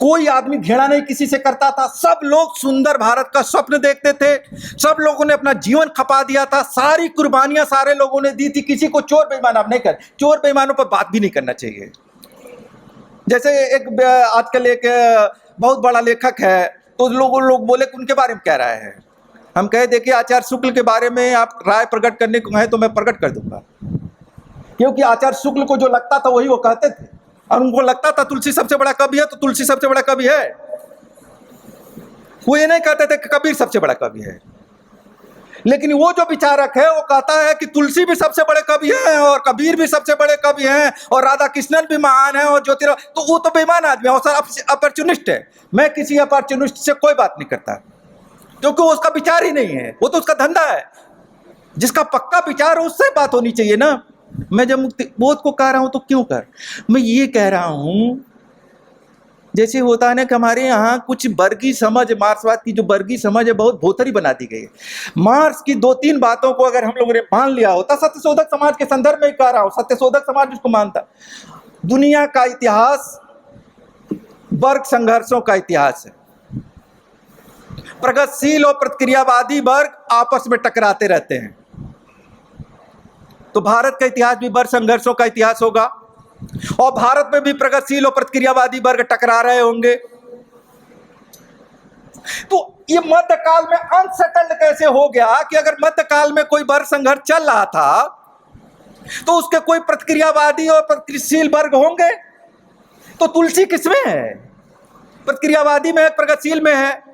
कोई आदमी घृणा नहीं किसी से करता था। सब लोग सुंदर भारत का स्वप्न देखते थे, सब लोगों ने अपना जीवन खपा दिया था, सारी कुर्बानियां सारे लोगों ने दी थी। किसी को चोर बेईमान आप नहीं कर, चोर बेईमानों पर बात भी नहीं करना चाहिए। जैसे एक आजकल एक बहुत बड़ा लेखक है, तो लोग बोले कि उनके बारे में क्या राय है। हम कहे देखिए, आचार्य शुक्ल के बारे में आप राय प्रकट करने को कहें तो मैं प्रकट कर दूंगा, क्योंकि आचार्य शुक्ल को जो लगता था वही वो कहते थे। और उनको लगता था तुलसी सबसे बड़ा कवि है तो तुलसी सबसे बड़ा कवि है, वो ये नहीं कहते थे कि कबीर सबसे बड़ा कवि है। लेकिन वो जो विचारक है वो कहता है कि तुलसी भी सबसे बड़े कवि हैं और कबीर भी सबसे बड़े कवि हैं और राधा कृष्णन भी महान है और ज्योतिराव, तो वो तो बेईमान आदमी है और अपॉर्चुनिस्ट है। मैं किसी अपॉर्चुनिस्ट से कोई बात नहीं करता, क्योंकि वो उसका विचार ही नहीं है, वो तो उसका धंधा है। जिसका पक्का विचार है उससे बात होनी चाहिए ना। मैं जब मुक्तिबोध को कह रहा हूं तो क्यों मैं ये कह रहा हूं, जैसे होता है ना कि हमारे यहाँ कुछ वर्गीय समझ, मार्क्सवाद की जो वर्गीय समझ है बहुत भोथरी बना दी गई है। मार्क्स की 2-3 बातों को अगर हम लोगों ने मान लिया होता, सत्यशोधक समाज के संदर्भ में कह रहा हूं, सत्यशोधक समाज उसको मानता। दुनिया का इतिहास वर्ग संघर्षों का इतिहास है। प्रगतिशील और प्रतिक्रियावादी वर्ग आपस में टकराते रहते हैं, तो भारत का इतिहास भी वर्ग संघर्षों का इतिहास होगा और भारत में भी प्रगतिशील और प्रतिक्रियावादी वर्ग टकरा रहे होंगे। तो ये मध्यकाल में अनसेटल्ड कैसे हो गया कि अगर मध्यकाल में कोई वर्ग संघर्ष चल रहा था तो उसके कोई प्रतिक्रियावादी और प्रतिक्रियाशील वर्ग होंगे। तो तुलसी किसमें है? प्रतिक्रियावादी में है, प्रगतिशील में है।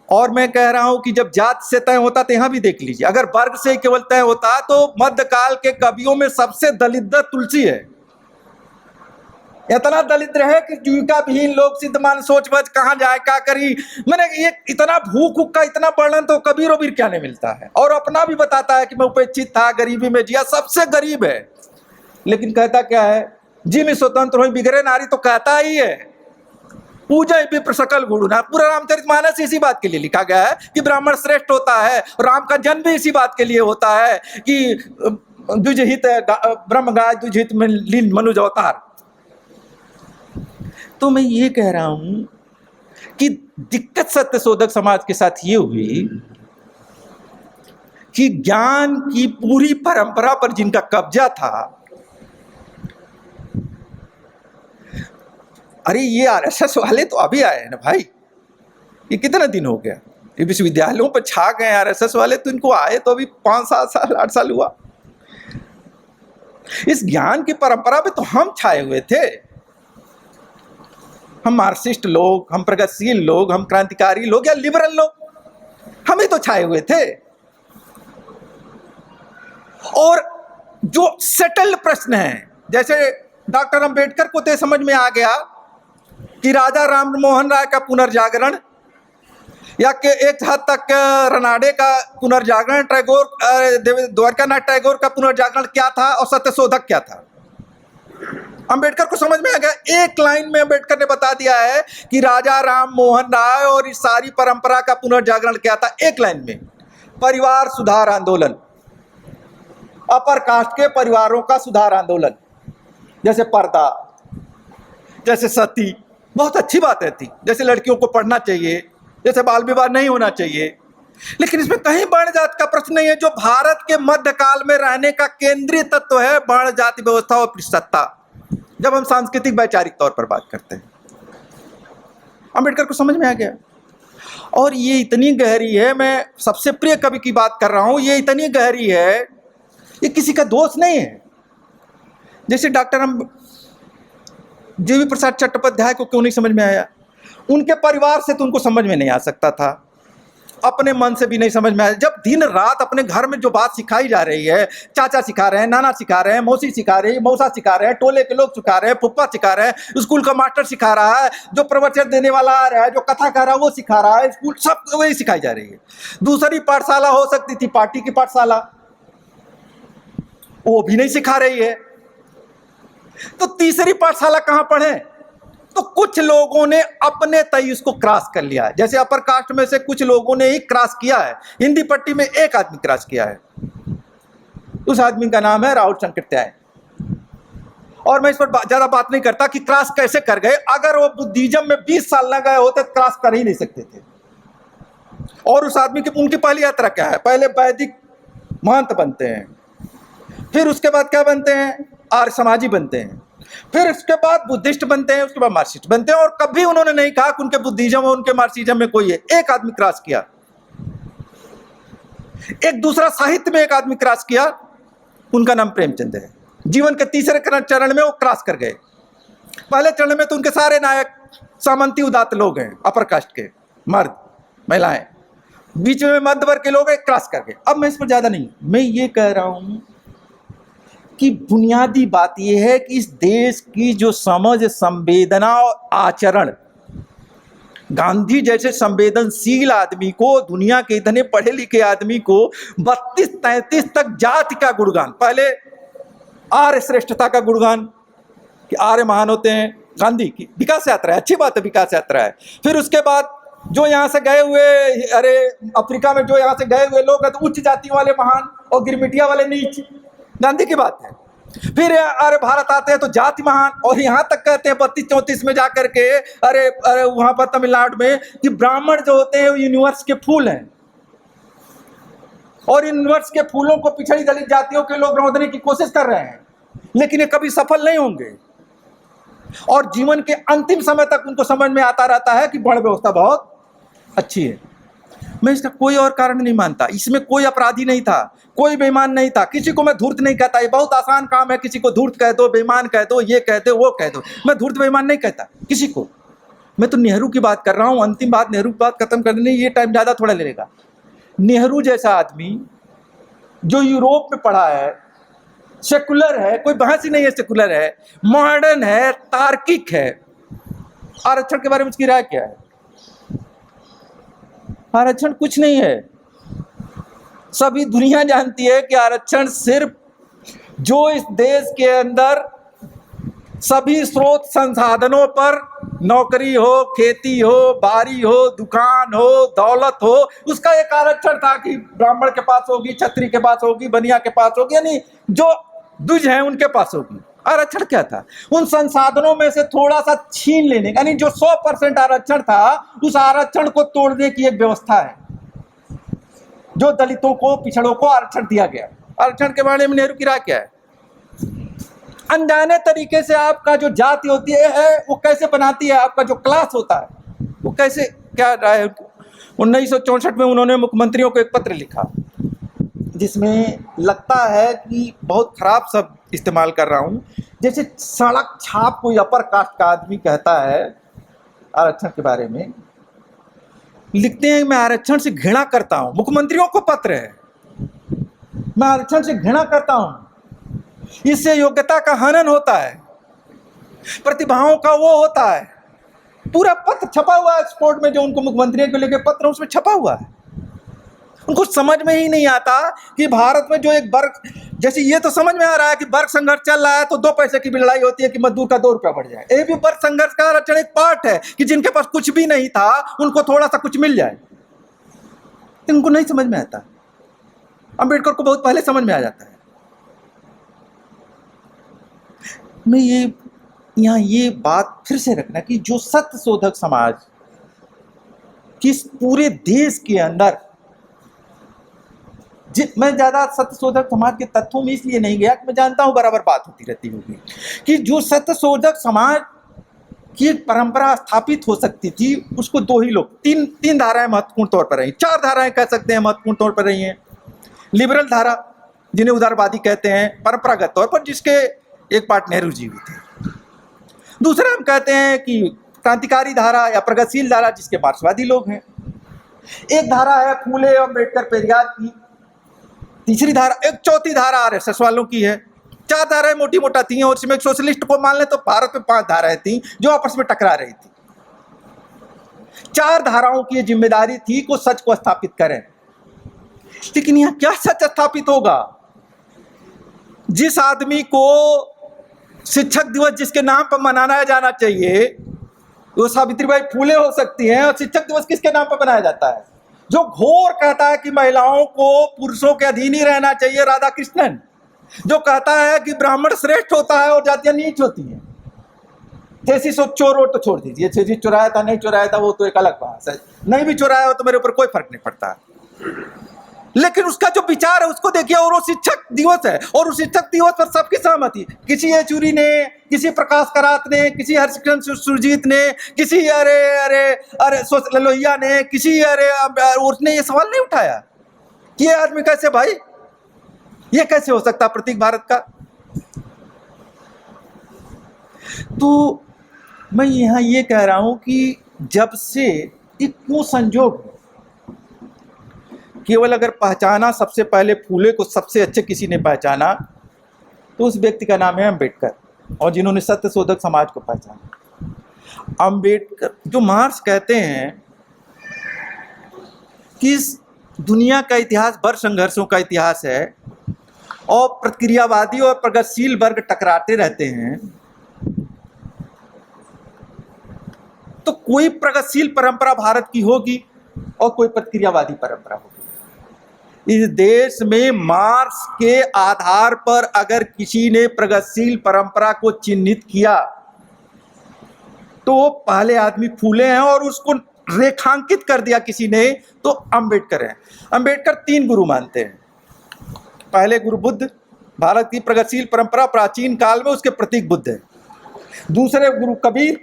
और मैं कह रहा हूं कि जब जात से तय होता तो यहां भी देख लीजिए, अगर वर्ग से केवल तय होता तो मध्यकाल के कवियों में सबसे दलित तुलसी है। इतना दलिद्र है कि जीविका विहीन लोग सिद्धमान सोच बच कहां जाए क्या करी। मैंने ये इतना भूख का इतना वर्णन तो कबीर वबीर क्या नहीं मिलता है। और अपना भी बताता है कि मैं उपेक्षित था, गरीबी में जिया, सबसे गरीब है। लेकिन कहता क्या है, जी में स्वतंत्र हो बिगड़े नारी, तो कहता ही है पूजा विप्र सकल गुरु ना। पूरा रामचरितमानस इसी बात के लिए लिखा गया है कि ब्राह्मण श्रेष्ठ होता है। राम का जन्म भी इसी बात के लिए होता है कि द्विजहित ब्रह्म गाय द्विजहित में लीन मनुज अवतार। तो मैं ये कह रहा हूं कि दिक्कत सत्यशोधक समाज के साथ ये हुई कि ज्ञान की पूरी परंपरा पर जिनका कब्जा था, अरे ये आरएसएस वाले तो अभी आए हैं ना भाई, ये कितना दिन हो गया, ये विश्वविद्यालयों पर छा गए आरएसएस वाले, तो इनको आए तो अभी 5-7 साल 8 साल हुआ। इस ज्ञान की परंपरा पे तो हम छाए हुए थे। हम मार्क्सिस्ट लोग, हम प्रगतिशील लोग, हम क्रांतिकारी लोग या लिबरल लोग, हम ही तो छाए हुए थे। और जो सेटल्ड प्रश्न है, जैसे डॉक्टर अंबेडकर को तो समझ में आ गया कि राजा राम मोहन राय का पुनर्जागरण या कि एक हद तक रनाडे का पुनर्जागरण, टैगोर, द्वारकानाथ टैगोर का पुनर्जागरण क्या था और सत्यशोधक क्या था, अंबेडकर को समझ में आ गया। एक लाइन में अंबेडकर ने बता दिया है कि राजा राम मोहन राय और इस सारी परंपरा का पुनर्जागरण क्या था। एक लाइन में, परिवार सुधार आंदोलन, अपर कास्ट के परिवारों का सुधार आंदोलन, जैसे पर्दा, जैसे सती, बहुत अच्छी बातें थी, जैसे लड़कियों को पढ़ना चाहिए, जैसे बाल विवाह नहीं होना चाहिए, लेकिन इसमें कहीं वर्ण जाति का प्रश्न नहीं है, जो भारत के मध्यकाल में रहने का केंद्रीय तत्व है, वर्ण जाति व्यवस्था और सत्ता, जब हम सांस्कृतिक वैचारिक तौर पर बात करते हैं। अंबेडकर को समझ में आ गया। और ये इतनी गहरी है, मैं सबसे प्रिय कवि की बात कर रहा हूं, ये इतनी गहरी है, ये किसी का दोष नहीं है। जैसे डॉक्टर जीवी प्रसाद चट्टोपाध्याय को क्यों नहीं समझ में आया? उनके परिवार से तो उनको समझ में नहीं आ सकता था, अपने मन से भी नहीं समझ में आया। जब दिन रात अपने घर में जो बात सिखाई जा रही है, चाचा सिखा रहे हैं, नाना सिखा रहे हैं, मौसी सिखा रही है, मौसा सिखा रहे हैं, टोले के लोग सिखा रहे हैं, फुप्पा सिखा रहे हैं, स्कूल का मास्टर सिखा रहा है, जो प्रवचन देने वाला आ रहा है, जो कथा कर रहा है वो सिखा रहा है, स्कूल सब वही सिखाई जा रही है। दूसरी पाठशाला हो सकती थी पार्टी की पाठशाला, वो भी नहीं सिखा रही है, तो तीसरी पाठशाला कहां पढ़े? तो कुछ लोगों ने अपने तय उसको क्रॉस कर लिया है। जैसे अपर कास्ट में से कुछ लोगों ने ही क्रॉस किया है, हिंदी पट्टी में एक आदमी क्रॉस किया है, उस आदमी का नाम है राहुल शंकरत्याय। और मैं इस पर ज्यादा बात नहीं करता कि क्रॉस कैसे कर गए। अगर वो बुद्धिज्म में 20 साल लग गए होते तो क्रॉस कर ही नहीं सकते थे। और उस आदमी की, उनकी पहली यात्रा क्या है? पहले वैदिक महंत बनते हैं, फिर उसके बाद क्या बनते हैं? आर्य समाजी बनते हैं, फिर उसके बाद बुद्धिस्ट बनते हैं, उसके बाद मार्क्सिस्ट बनते हैं। और कभी उन्होंने नहीं कहा कि उनके बुद्धिज्म और उनके मार्क्सिज्म में कोई है। एक आदमी क्रॉस किया, एक दूसरा साहित्य में एक आदमी क्रॉस किया, उनका नाम प्रेमचंद है। जीवन के तीसरे चरण में वो क्रॉस कर गए। पहले चरण में तो उनके सारे नायक सामंती उदात लोग हैं, अपर कास्ट के मर्द महिलाएं, बीच में मध्य वर्ग के लोग क्रॉस कर गए। अब मैं इस पर ज्यादा नहीं, मैं ये कह रहा हूं कि बुनियादी बात यह है कि इस देश की जो समझ, संवेदना और आचरण, गांधी जैसे संवेदनशील आदमी को, दुनिया के इतने पढ़े लिखे आदमी को 32-33 तक जाति का गुणगान, पहले आर्य श्रेष्ठता का गुणगान कि आर्य महान होते हैं, गांधी की विकास यात्रा है, अच्छी बात है, विकास यात्रा है। फिर उसके बाद जो यहाँ से गए हुए, अरे अफ्रीका में जो यहाँ से गए हुए लोग हैं तो उच्च जाति वाले महान और गिरमिटिया वाले नीच, गांधी की बात है। फिर अरे भारत आते हैं तो जाति महान, और यहाँ तक कहते हैं 32-34 में जाकर के, अरे अरे वहां पर तमिलनाडु में, कि ब्राह्मण जो होते हैं वो यूनिवर्स के फूल हैं, और यूनिवर्स के फूलों को पिछड़ी दलित जातियों के लोग रौंदने की कोशिश कर रहे हैं, लेकिन ये कभी सफल नहीं होंगे। और जीवन के अंतिम समय तक उनको समझ में आता रहता है कि वर्ण व्यवस्था बहुत अच्छी है। मैं इसका कोई और कारण नहीं मानता, इसमें कोई अपराधी नहीं था, कोई बेईमान नहीं था। किसी को मैं धूर्त नहीं कहता, ये बहुत आसान काम है, किसी को धूर्त कह दो, बेईमान कह दो, ये कह दो, वो कह दो। मैं धूर्त बेईमान नहीं कहता किसी को। मैं तो नेहरू की बात कर रहा हूं। अंतिम बात, नेहरू की बात खत्म करने, ये टाइम ज्यादा थोड़ा ले लेगा। नेहरू जैसा आदमी जो यूरोप में पढ़ा है, सेकुलर है, कोई बहस ही नहीं है, सेकुलर है, मॉडर्न है, तार्किक है, आरक्षण के बारे में उसकी राय क्या है? आरक्षण कुछ नहीं है। सभी दुनिया जानती है कि आरक्षण सिर्फ जो इस देश के अंदर सभी स्रोत संसाधनों पर, नौकरी हो, खेती हो, बारी हो, दुकान हो, दौलत हो, उसका एक आरक्षण था कि ब्राह्मण के पास होगी, क्षत्रिय के पास होगी, बनिया के पास होगी, यानी जो द्विज हैं उनके पास होगी। आरक्षण क्या था? उन संसाधनों में से थोड़ा सा छीन लेने, यानी जो 100% आरक्षण था, उस आरक्षण को तोड़ने की एक व्यवस्था है, जो दलितों को, पिछड़ों को आरक्षण दिया गया। आरक्षण के बारे में नेहरू की राय क्या है? अनजाने तरीके से आपका जो जाति होती है वो कैसे बनाती है, आपका जो क्लास होता है वो कैसे, क्या राय है? 1964 में उन्होंने मुख्यमंत्रियों को एक पत्र लिखा जिसमें लगता है कि बहुत खराब शब्द इस्तेमाल कर रहा हूँ, जैसे सड़क छाप कोई अपर कास्ट का आदमी कहता है आरक्षण के बारे में। लिखते हैं मैं आरक्षण से घृणा करता हूँ, मुख्यमंत्रियों को पत्र है, मैं आरक्षण से घृणा करता हूँ, इससे योग्यता का हनन होता है, प्रतिभाओं का वो होता है। पूरा पत्र छपा हुआ है एक्सपोर्ट में, जो उनको मुख्यमंत्री को लेकर पत्र उसमें छपा हुआ है। उनको समझ में ही नहीं आता कि भारत में जो एक वर्ग, जैसे ये तो समझ में आ रहा है कि वर्ग संघर्ष चल रहा है तो 2 पैसे की भी लड़ाई होती है कि मजदूर का 2 रुपया बढ़ जाए। ये भी वर्ग संघर्ष का आरक्षण एक पार्ट है कि जिनके पास कुछ भी नहीं था उनको थोड़ा सा कुछ मिल जाए। इनको नहीं समझ में आता। अंबेडकर को बहुत पहले समझ में आ जाता है। मैं यहाँ ये बात फिर से रखना कि जो सत्य शोधक समाज किस पूरे देश के अंदर, मैं ज़्यादा सत्य शोधक समाज के तथ्यों में इसलिए नहीं गया कि मैं जानता हूँ बराबर बात होती रहती होगी, कि जो सत्य शोधक समाज की एक परंपरा स्थापित हो सकती थी उसको 2 ही लोग, तीन धाराएं महत्वपूर्ण तौर पर रही, 4 धाराएं कह सकते हैं महत्वपूर्ण तौर पर रही हैं। लिबरल धारा जिन्हें उदारवादी कहते हैं परंपरागत तौर पर, जिसके एक पार्ट नेहरू जी हुए थे। दूसरा हम कहते हैं कि क्रांतिकारी धारा या प्रगतिशील धारा, जिसके मार्क्सवादी लोग हैं। एक धारा है फूले अम्बेडकर पेरियार की, तीसरी धारा, एक चौथी धारा आरएसएस वालों की है। 4 धाराएं मोटी मोटा थी और इसमें एक सोशलिस्ट को मान ले तो भारत में 5 धाराएं थी जो आपस में टकरा रही थी। 4 धाराओं की जिम्मेदारी थी को सच को स्थापित करें। लेकिन यहां क्या सच स्थापित होगा? जिस आदमी को शिक्षक दिवस जिसके नाम पर मनाया जाना चाहिए वो सावित्रीबाई फूले हो सकती हैं, और शिक्षक दिवस किसके नाम पर मनाया जाता है? जो घोर कहता है कि महिलाओं को पुरुषों के अधीन ही रहना चाहिए, राधा कृष्णन। जो कहता है कि ब्राह्मण श्रेष्ठ होता है और जातियां नीच होती हैं। थेसिस चोर हो तो छोड़ दीजिए, थेसिस चुराया था नहीं चुराया था वो तो एक अलग बात है, नहीं भी चुराया हो तो मेरे ऊपर कोई फर्क नहीं पड़ता। लेकिन उसका जो विचार है उसको देखिए, और वो शिक्षक दिवस है, और उस शिक्षक दिवस पर सबकी सहमति, किसी येचुरी ने, किसी प्रकाश करात ने, किसी हर्षचंद्र सुरजीत ने, किसी अरे लोहिया ने, किसी उसने ये सवाल नहीं उठाया कि ये आदमी कैसे, भाई ये कैसे हो सकता प्रतीक भारत का। तो मैं यहां ये कह रहा हूं कि जब से एक क्यों संजोग, केवल अगर पहचाना सबसे पहले फूले को सबसे अच्छे किसी ने पहचाना तो उस व्यक्ति का नाम है अंबेडकर, और जिन्होंने सत्य शोधक समाज को पहचाना। अंबेडकर, जो मार्क्स कहते हैं कि इस दुनिया का इतिहास वर्ग संघर्षों का इतिहास है और प्रतिक्रियावादी और प्रगतिशील वर्ग टकराते रहते हैं, तो कोई प्रगतिशील परंपरा भारत की होगी और कोई प्रतिक्रियावादी परंपरा होगी। इस देश में मार्क्स के आधार पर अगर किसी ने प्रगतिशील परंपरा को चिन्हित किया तो पहले आदमी फूले हैं, और उसको रेखांकित कर दिया किसी ने तो अंबेडकर हैं। अंबेडकर 3 गुरु मानते हैं। पहले गुरु बुद्ध, भारत की प्रगतिशील परंपरा प्राचीन काल में उसके प्रतीक बुद्ध है। दूसरे गुरु कबीर,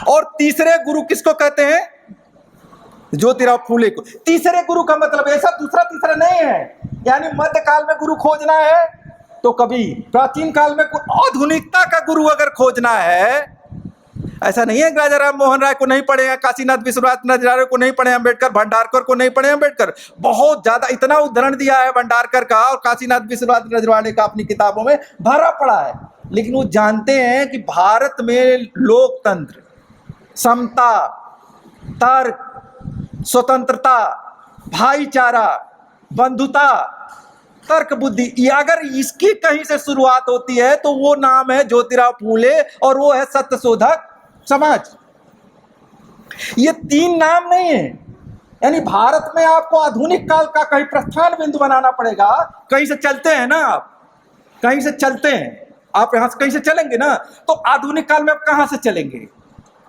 और तीसरे गुरु किसको कहते हैं? ज्योतिराव फूले को। तीसरे गुरु का मतलब ऐसा दूसरा तीसरा नहीं है, यानी मध्य काल में गुरु खोजना है तो कबीर, प्राचीन काल में आधुनिकता का गुरु अगर खोजना है, ऐसा नहीं है राजा राम मोहन राय को नहीं पढ़े हैं, काशीनाथ विश्वनाथ नजरारे को नहीं पढ़े अंबेडकर, भंडारकर को नहीं पढ़े अंबेडकर। बहुत ज्यादा इतना उदाहरण दिया है भंडारकर का और काशीनाथ विश्वनाथ नजराने का अपनी किताबों में भरा पड़ा है। लेकिन वो जानते हैं कि भारत में लोकतंत्र, समता, तर्क, स्वतंत्रता, भाईचारा, बंधुता, तर्क बुद्धि, ये अगर इसकी कहीं से शुरुआत होती है तो वो नाम है ज्योतिराव फूले और वो है सत्य शोधक समाज। ये 3 नाम नहीं है। यानी भारत में आपको आधुनिक काल का कहीं प्रस्थान बिंदु बनाना पड़ेगा। कहीं से चलते हैं ना आप, कहीं से चलते हैं आप, यहां से कहीं से चलेंगे ना, तो आधुनिक काल में आप कहां से चलेंगे?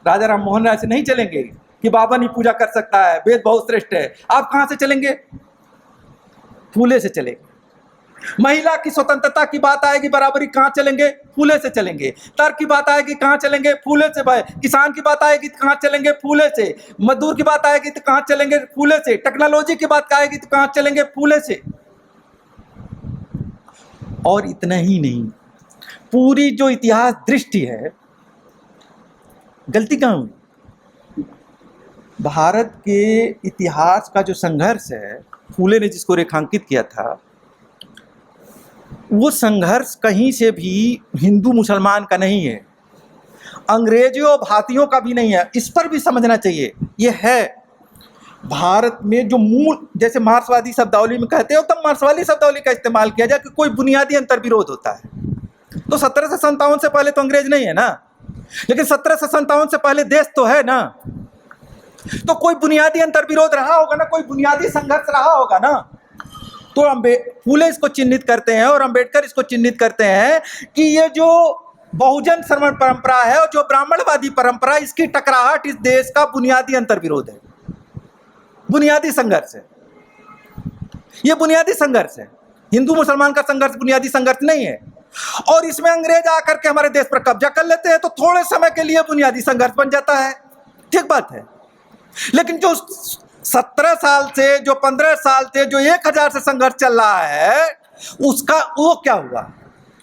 राजा राम मोहन राय से नहीं चलेंगे कि बाबा नहीं पूजा कर सकता है, वेद बहुत श्रेष्ठ है। आप कहां से चलेंगे? फूले से चलेंगे। महिला की स्वतंत्रता की बात आएगी, बराबरी कहाँ चलेंगे? फूले से चलेंगे। तर्क की बात आएगी, कहाँ चलेंगे? फूले से। भाई किसान की बात आएगी तो कहाँ चलेंगे? फूले से। मजदूर की बात आएगी तो कहाँ चलेंगे? फूले से। टेक्नोलॉजी की बात आएगी तो कहाँ चलेंगे? फूले से। और इतना ही नहीं, पूरी जो इतिहास दृष्टि है, गलती कहाँ हुई? भारत के इतिहास का जो संघर्ष है, फूले ने जिसको रेखांकित किया था, वो संघर्ष कहीं से भी हिंदू मुसलमान का नहीं है, अंग्रेजों और भारतीयों का भी नहीं है। इस पर भी समझना चाहिए। ये है भारत में जो मूल, जैसे मार्क्सवादी शब्दावली में कहते हैं, तब मार्क्सवादी शब्दावली का इस्तेमाल किया जाए कि कोई बुनियादी अंतर विरोध होता है। तो 1757 से पहले तो अंग्रेज नहीं है ना, लेकिन 1757 से पहले देश तो है ना। तो कोई बुनियादी अंतर विरोध रहा होगा ना, कोई बुनियादी संघर्ष रहा होगा ना। तो फूले इसको चिन्हित करते हैं और अंबेडकर इसको चिन्हित करते हैं कि ये जो बहुजन श्रवण परंपरा है और जो ब्राह्मणवादी परंपरा, इसकी टकराहट इस देश का बुनियादी अंतर विरोध है, बुनियादी संघर्ष है। ये बुनियादी संघर्ष है। हिंदू मुसलमान का संघर्ष बुनियादी संघर्ष नहीं है। और इसमें अंग्रेज आकर के हमारे देश पर कब्जा कर लेते हैं तो थोड़े समय के लिए बुनियादी संघर्ष बन जाता है, ठीक बात है। लेकिन जो 17 साल से, जो 15 साल से, जो 1000 से संघर्ष चल रहा है, उसका वो क्या हुआ?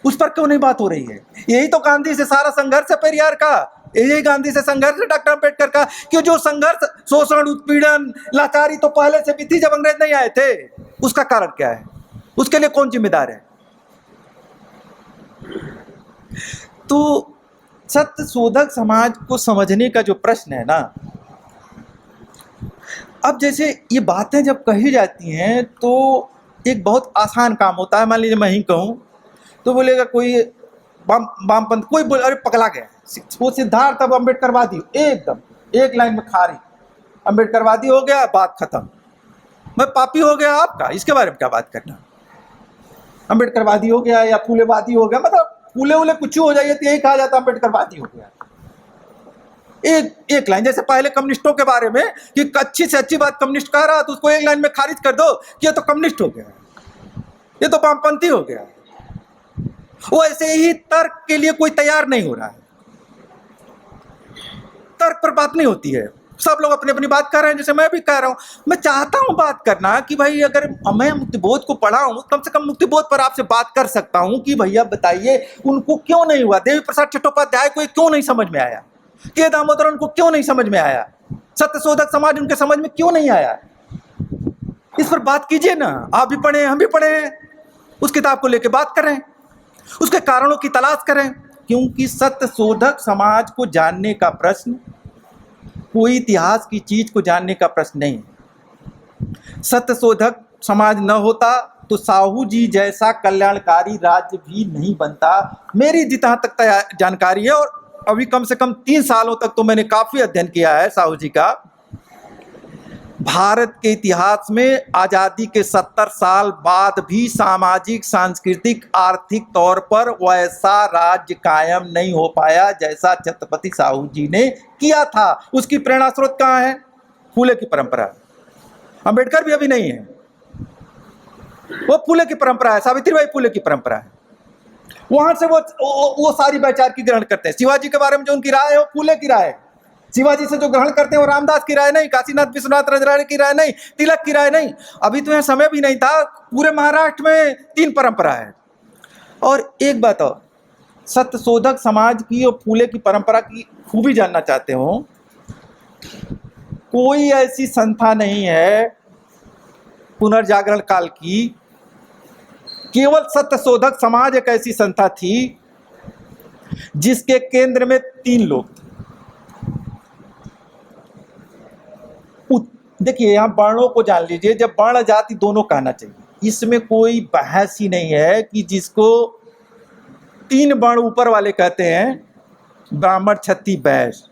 उस पर क्यों नहीं बात हो रही है? यही तो गांधी से सारा संघर्ष है पेरियार का, यही गांधी से संघर्ष है डॉक्टर अम्बेडकर का, कि जो संघर्ष, शोषण, उत्पीड़न, लाचारी तो पहले से भी थी जब अंग्रेज नहीं आए थे। उसका कारण क्या है? उसके लिए कौन जिम्मेदार है? तो सत्य शोधक समाज को समझने का जो प्रश्न है ना, अब जैसे ये बातें जब कही जाती हैं तो एक बहुत आसान काम होता है। मान लीजिए मैं ही कहूँ तो बोलेगा कोई वामपंथ, कोई बोले अरे पगला गया, वो सिद्धार्थ अब अम्बेडकरवादी, एकदम एक लाइन में खारी, अम्बेडकरवादी हो गया, बात खत्म। मैं पापी हो गया आपका, इसके बारे में क्या बात करना? अम्बेडकरवादी हो गया या फूलेवादी हो गया, मतलब फूले वूले कुछ हो जाइए तो यही कहा जाता है अम्बेडकरवादी हो गया। एक लाइन, जैसे पहले कम्युनिस्टों के बारे में कि अच्छी से अच्छी बात कम्युनिस्ट कह रहा तो उसको एक लाइन में खारिज कर दो कि ये तो कम्युनिस्ट हो गया, ये तो वामपंथी हो गया। वो ऐसे ही तर्क के लिए कोई तैयार नहीं हो रहा है, तर्क पर बात नहीं होती है। सब लोग अपनी अपनी बात कर रहे हैं, जैसे मैं भी कह रहा हूं। मैं चाहता हूं बात करना कि भाई अगर मैं मुक्तिबोध को पढ़ा हूं, कम से कम मुक्तिबोध पर आपसे बात कर सकता हूं कि भैया बताइए उनको क्यों नहीं हुआ, देवी प्रसाद चट्टोपाध्याय को क्यों नहीं समझ में आया, के दामोदरन को क्यों नहीं समझ में आया, सत्यशोधक समाज उनके समझ में क्यों नहीं आया? इस पर बात कीजिए ना। आप भी पढ़े, हम भी पढ़े, उस किताब को लेकर बात करें, उसके कारणों की तलाश करें। क्योंकि सत्यशोधक समाज को जानने का प्रश्न कोई इतिहास की चीज को जानने का प्रश्न नहीं है। सत्यशोधक समाज न होता तो साहू जी जैसा कल्याणकारी राज्य भी नहीं बनता। मेरी जितना तक जानकारी है, और अभी कम से कम 3 सालों तक तो मैंने काफी अध्ययन किया है साहू जी का, भारत के इतिहास में आजादी के 70 साल बाद भी सामाजिक, सांस्कृतिक, आर्थिक तौर पर वैसा राज्य कायम नहीं हो पाया जैसा छत्रपति साहू जी ने किया था। उसकी प्रेरणा स्रोत कहाँ है? फूले की परंपरा। अंबेडकर भी अभी नहीं है, वो फूले की परंपरा है, सावित्रीबाई फूले की परंपरा है। वहां से वो सारी वैचार की ग्रहण करते हैं। शिवाजी के बारे में जो उनकी राय है वो फूले की राय है। शिवाजी से जो ग्रहण करते हैं वो रामदास की राय नहीं, काशीनाथ विश्वनाथ राजराणी की राय नहीं, तिलक की राय नहीं। अभी तो यहाँ समय भी नहीं था, पूरे महाराष्ट्र में 3 परंपरा है। और एक बात और, सत्यशोधक समाज की और फूले की परंपरा की खूबी जानना चाहते हो, कोई ऐसी संस्था नहीं है पुनर्जागरण काल की, केवल सत्यशोधक समाज एक ऐसी संस्था थी जिसके केंद्र में 3 लोग थे। देखिए यहां वर्णों को जान लीजिए, जब वर्ण जाति दोनों कहना चाहिए, इसमें कोई बहस ही नहीं है कि जिसको 3 वर्ण ऊपर वाले कहते हैं, ब्राह्मण, क्षत्रिय, वैश्य।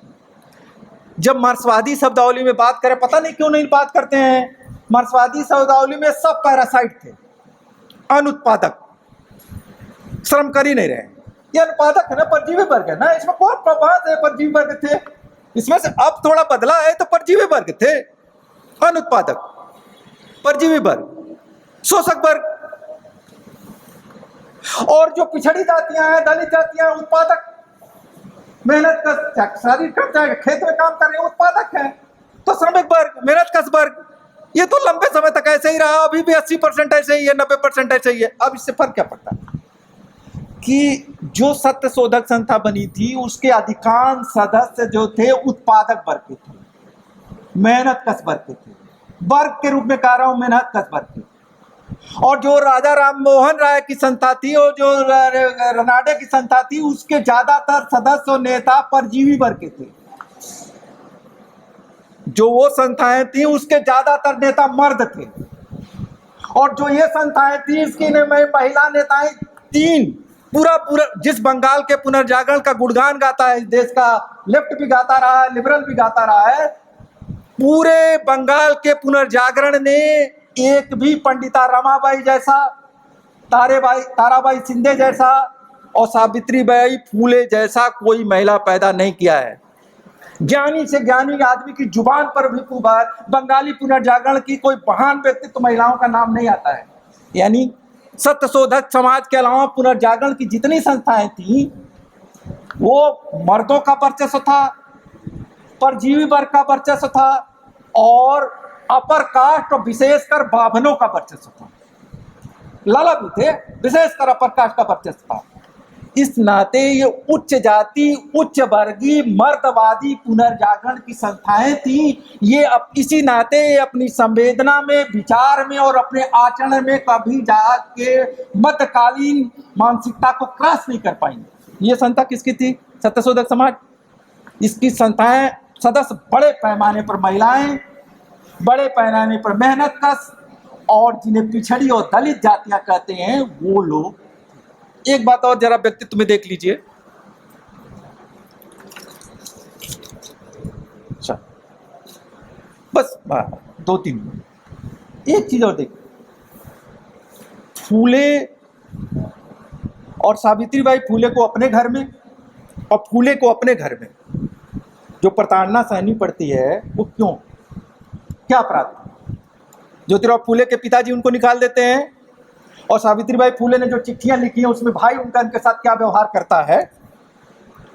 जब मार्क्सवादी शब्दावली में बात करें, पता नहीं क्यों नहीं बात करते हैं, मार्क्सवादी शब्दावली में सब पैरासाइट थे, अनुत्पादक, श्रम कर ही नहीं रहे। ये अनुत्पादक है ना, परजीवी वर्ग है ना, इसमें कौन प्रभाव है? परजीवी वर्ग थे, इसमें से अब थोड़ा बदला है तो परजीवी वर्ग थे, अनुत्पादक, परजीवी वर्ग, शोषक वर्ग। और जो पिछड़ी जातियां हैं, दलित जातियां, उत्पादक, मेहनत का शारीरिक करता है, खेत में काम कर रहे हैं, उत्पादक है। तो श्रमिक वर्ग, मेहनत कश वर्ग, ये तो लंबे समय तक ऐसे ही रहा, अभी भी 80% ऐसे ही है, 90% ऐसे ही है। अब इससे फर्क क्या पड़ता है कि जो सत्य शोधक संस्था बनी थी उसके अधिकांश सदस्य जो थे उत्पादक वर्ग के थे, मेहनत कश वर्ग के थे, वर्ग के रूप में कह रहा हूं, मेहनत कश वर्ग के। और जो राजा राम मोहन राय की संस्था थी और जो रनाडे की संस्था थी, उसके ज्यादातर सदस्य और नेता परजीवी वर्ग के थे। जो वो संस्थाएं थी उसके ज्यादातर नेता मर्द थे, और जो ये संस्थाएं थी इसकी महिला नेताएं तीन, पूरा जिस बंगाल के पुनर्जागरण का गुणगान गाता है इस देश का, लेफ्ट भी गाता रहा है, लिबरल भी गाता रहा है, पूरे बंगाल के पुनर्जागरण ने एक भी पंडिता रमाबाई जैसा, ताराबाई शिंदे जैसा और सावित्रीबाई फूले जैसा कोई महिला पैदा नहीं किया है। ज्ञानी से ज्ञानी आदमी की जुबान पर भी बंगाली पुनर्जागरण की कोई महान व्यक्तित्व महिलाओं का नाम नहीं आता है। यानी सत्यशोधक समाज के अलावा पुनर्जागरण की जितनी संस्थाएं थी वो मर्दों का वर्चस्व था, परजीवी वर्ग का वर्चस्व था और अपर कास्ट और विशेषकर बाभनों का वर्चस्व था। लाला भी थे, विशेषकर अपर कास्ट का वर्चस्व था। इस नाते ये उच्च जाति, उच्च वर्गीय, मर्दवादी पुनर्जागरण की संस्थाएं थी। ये इसी नाते अपनी संवेदना में, विचार में और अपने आचरण में कभी जाके मध्यकालीन मानसिकता को क्रॉस नहीं कर पाएंगे। ये संस्था किसकी थी? सत्यशोधक समाज। इसकी संस्थाएं सदस्य बड़े पैमाने पर महिलाएं, बड़े पैमाने पर मेहनत कश और जिन्हें पिछड़ी और दलित जातियां कहते हैं वो लोग। एक बात और जरा व्यक्तित्व में देख लीजिए। अच्छा, बस 2-3 मिनट। एक चीज और देखिए, फूले और सावित्रीबाई फूले को अपने घर में और फूले को अपने घर में जो प्रताड़ना सहनी पड़ती है वो क्यों, क्या अपराध? ज्योतिराव फूले के पिताजी उनको निकाल देते हैं और सावित्रीबाई फूले ने जो चिट्ठियां लिखी हैं उसमें भाई उनका इनके साथ क्या व्यवहार करता है।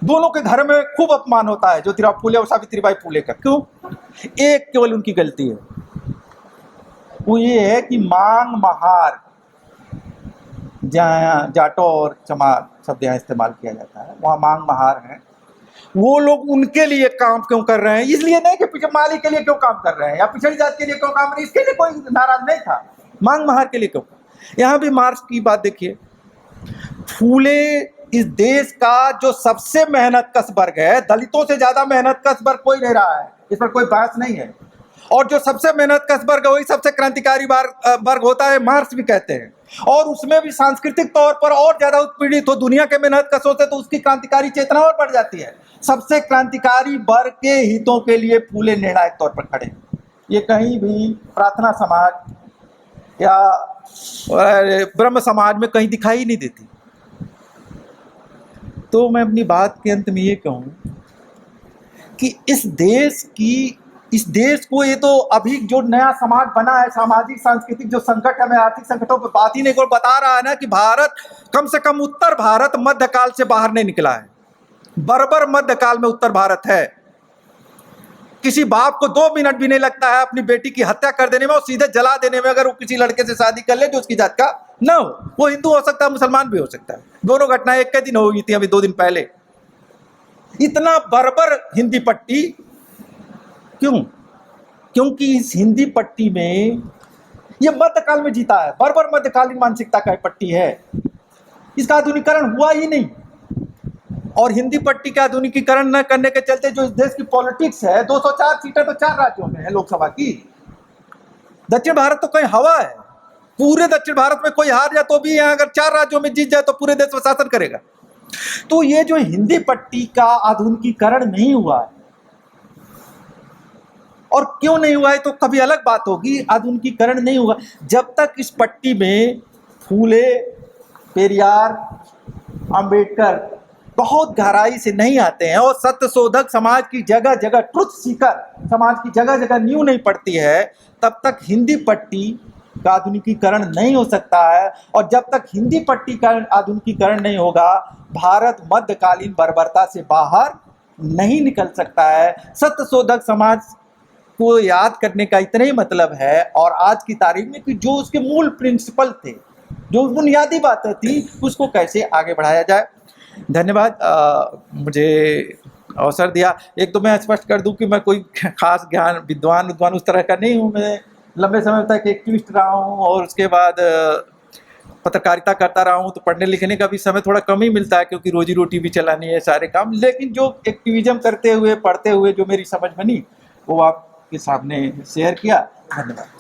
दोनों के घर में खूब अपमान होता है ज्योतिराव फूले और सावित्रीबाई फूले का। क्यों? एक केवल उनकी गलती है, वो ये है कि मांग महार, जहाँ जाटो और चमार शब्द यहाँ इस्तेमाल किया जाता है, वहाँ मांग महार है। वो लोग उनके लिए काम क्यों कर रहे हैं, इसलिए नहीं कि पिछड़े माली के लिए क्यों काम कर रहे हैं या पिछड़ी जाति के लिए क्यों काम कर रहे हैं, इसके लिए कोई नाराज नहीं था। मांग महार के लिए क्यों? यहाँ भी मार्क्स की बात देखिए, फूले इस देश का जो सबसे मेहनत कश वर्ग है, दलितों से ज्यादा मेहनत कश वर्ग कोई नहीं रहा है, इस पर कोई बहस नहीं है। और जो सबसे मेहनत कश वर्ग है वही सबसे क्रांतिकारी वर्ग होता है, मार्क्स भी कहते हैं। और उसमें भी सांस्कृतिक तौर पर और ज्यादा उत्पीड़ित हो दुनिया के मेहनत कशों से, तो उसकी क्रांतिकारी चेतना और बढ़ जाती है। सबसे क्रांतिकारी वर्ग के हितों के लिए फूले निर्णायक तौर पर खड़े। ये कहीं भी प्रार्थना समाज या ब्रह्म समाज में कहीं दिखाई नहीं देती। तो मैं अपनी बात के अंत में ये कहूं कि इस देश को, ये तो अभी जो नया समाज बना है, सामाजिक सांस्कृतिक जो संकट है, मैं आर्थिक संकटों पर बात ही नहीं को बता रहा है ना कि भारत कम से कम उत्तर भारत मध्यकाल से बाहर नहीं निकला है। बर्बर मध्यकाल में उत्तर भारत है। किसी बाप को 2 मिनट भी नहीं लगता है अपनी बेटी की हत्या कर देने में और सीधे जला देने में, अगर वो किसी लड़के से शादी कर ले जो उसकी जात का न हो। वो हिंदू हो सकता है, मुसलमान भी हो सकता है। दोनों घटनाएं एक के दिन हो गई थी, अभी 2 दिन पहले। इतना बर्बर हिंदी पट्टी क्यों? क्योंकि इस हिंदी पट्टी में ये मध्यकाल में जीता है, बर्बर मध्यकालीन मानसिकता का पट्टी है। इसका आधुनिकीकरण हुआ ही नहीं। और हिंदी पट्टी का आधुनिकीकरण न करने के चलते जो इस देश की पॉलिटिक्स है, 204 सीटें तो 4 राज्यों में है लोकसभा की। दक्षिण भारत तो कहीं हवा है। पूरे दक्षिण भारत में कोई हार जाए तो भी यहाँ अगर 4 राज्यों में जीत जाए तो पूरे देश में शासन करेगा। तो ये जो हिंदी पट्टी का आधुनिकीकरण नहीं हुआ है, और क्यों नहीं हुआ है तो कभी अलग बात होगी। आधुनिकीकरण नहीं हुआ जब तक इस पट्टी में फूले, पेरियार, अंबेडकर बहुत गहराई से नहीं आते हैं और सत्यशोधक समाज की जगह जगह, ट्रुथ सीकर समाज की जगह जगह नींव नहीं पड़ती है, तब तक हिंदी पट्टी का आधुनिकीकरण नहीं हो सकता है, और जब तक हिंदी पट्टी का आधुनिकीकरण नहीं होगा, भारत मध्यकालीन बर्बरता से बाहर नहीं निकल सकता है। सत्यशोधक समाज को याद करने का इतना ही मतलब है, और आज की तारीख में, कि जो उसके मूल प्रिंसिपल थे, जो बुनियादी बातें थी, उसको कैसे आगे बढ़ाया जाए। धन्यवाद मुझे अवसर दिया। एक तो मैं स्पष्ट कर दूं कि मैं कोई खास ज्ञान विद्वान उस तरह का नहीं हूं। मैं लंबे समय तक एक्टिविस्ट रहा हूं, और उसके बाद पत्रकारिता करता रहा हूं, तो पढ़ने लिखने का भी समय थोड़ा कम ही मिलता है, क्योंकि रोजी रोटी भी चलानी है, सारे काम। लेकिन जो एक्टिविज्म करते हुए, पढ़ते हुए जो मेरी समझ बनी, वो आपके सामने शेयर किया। धन्यवाद।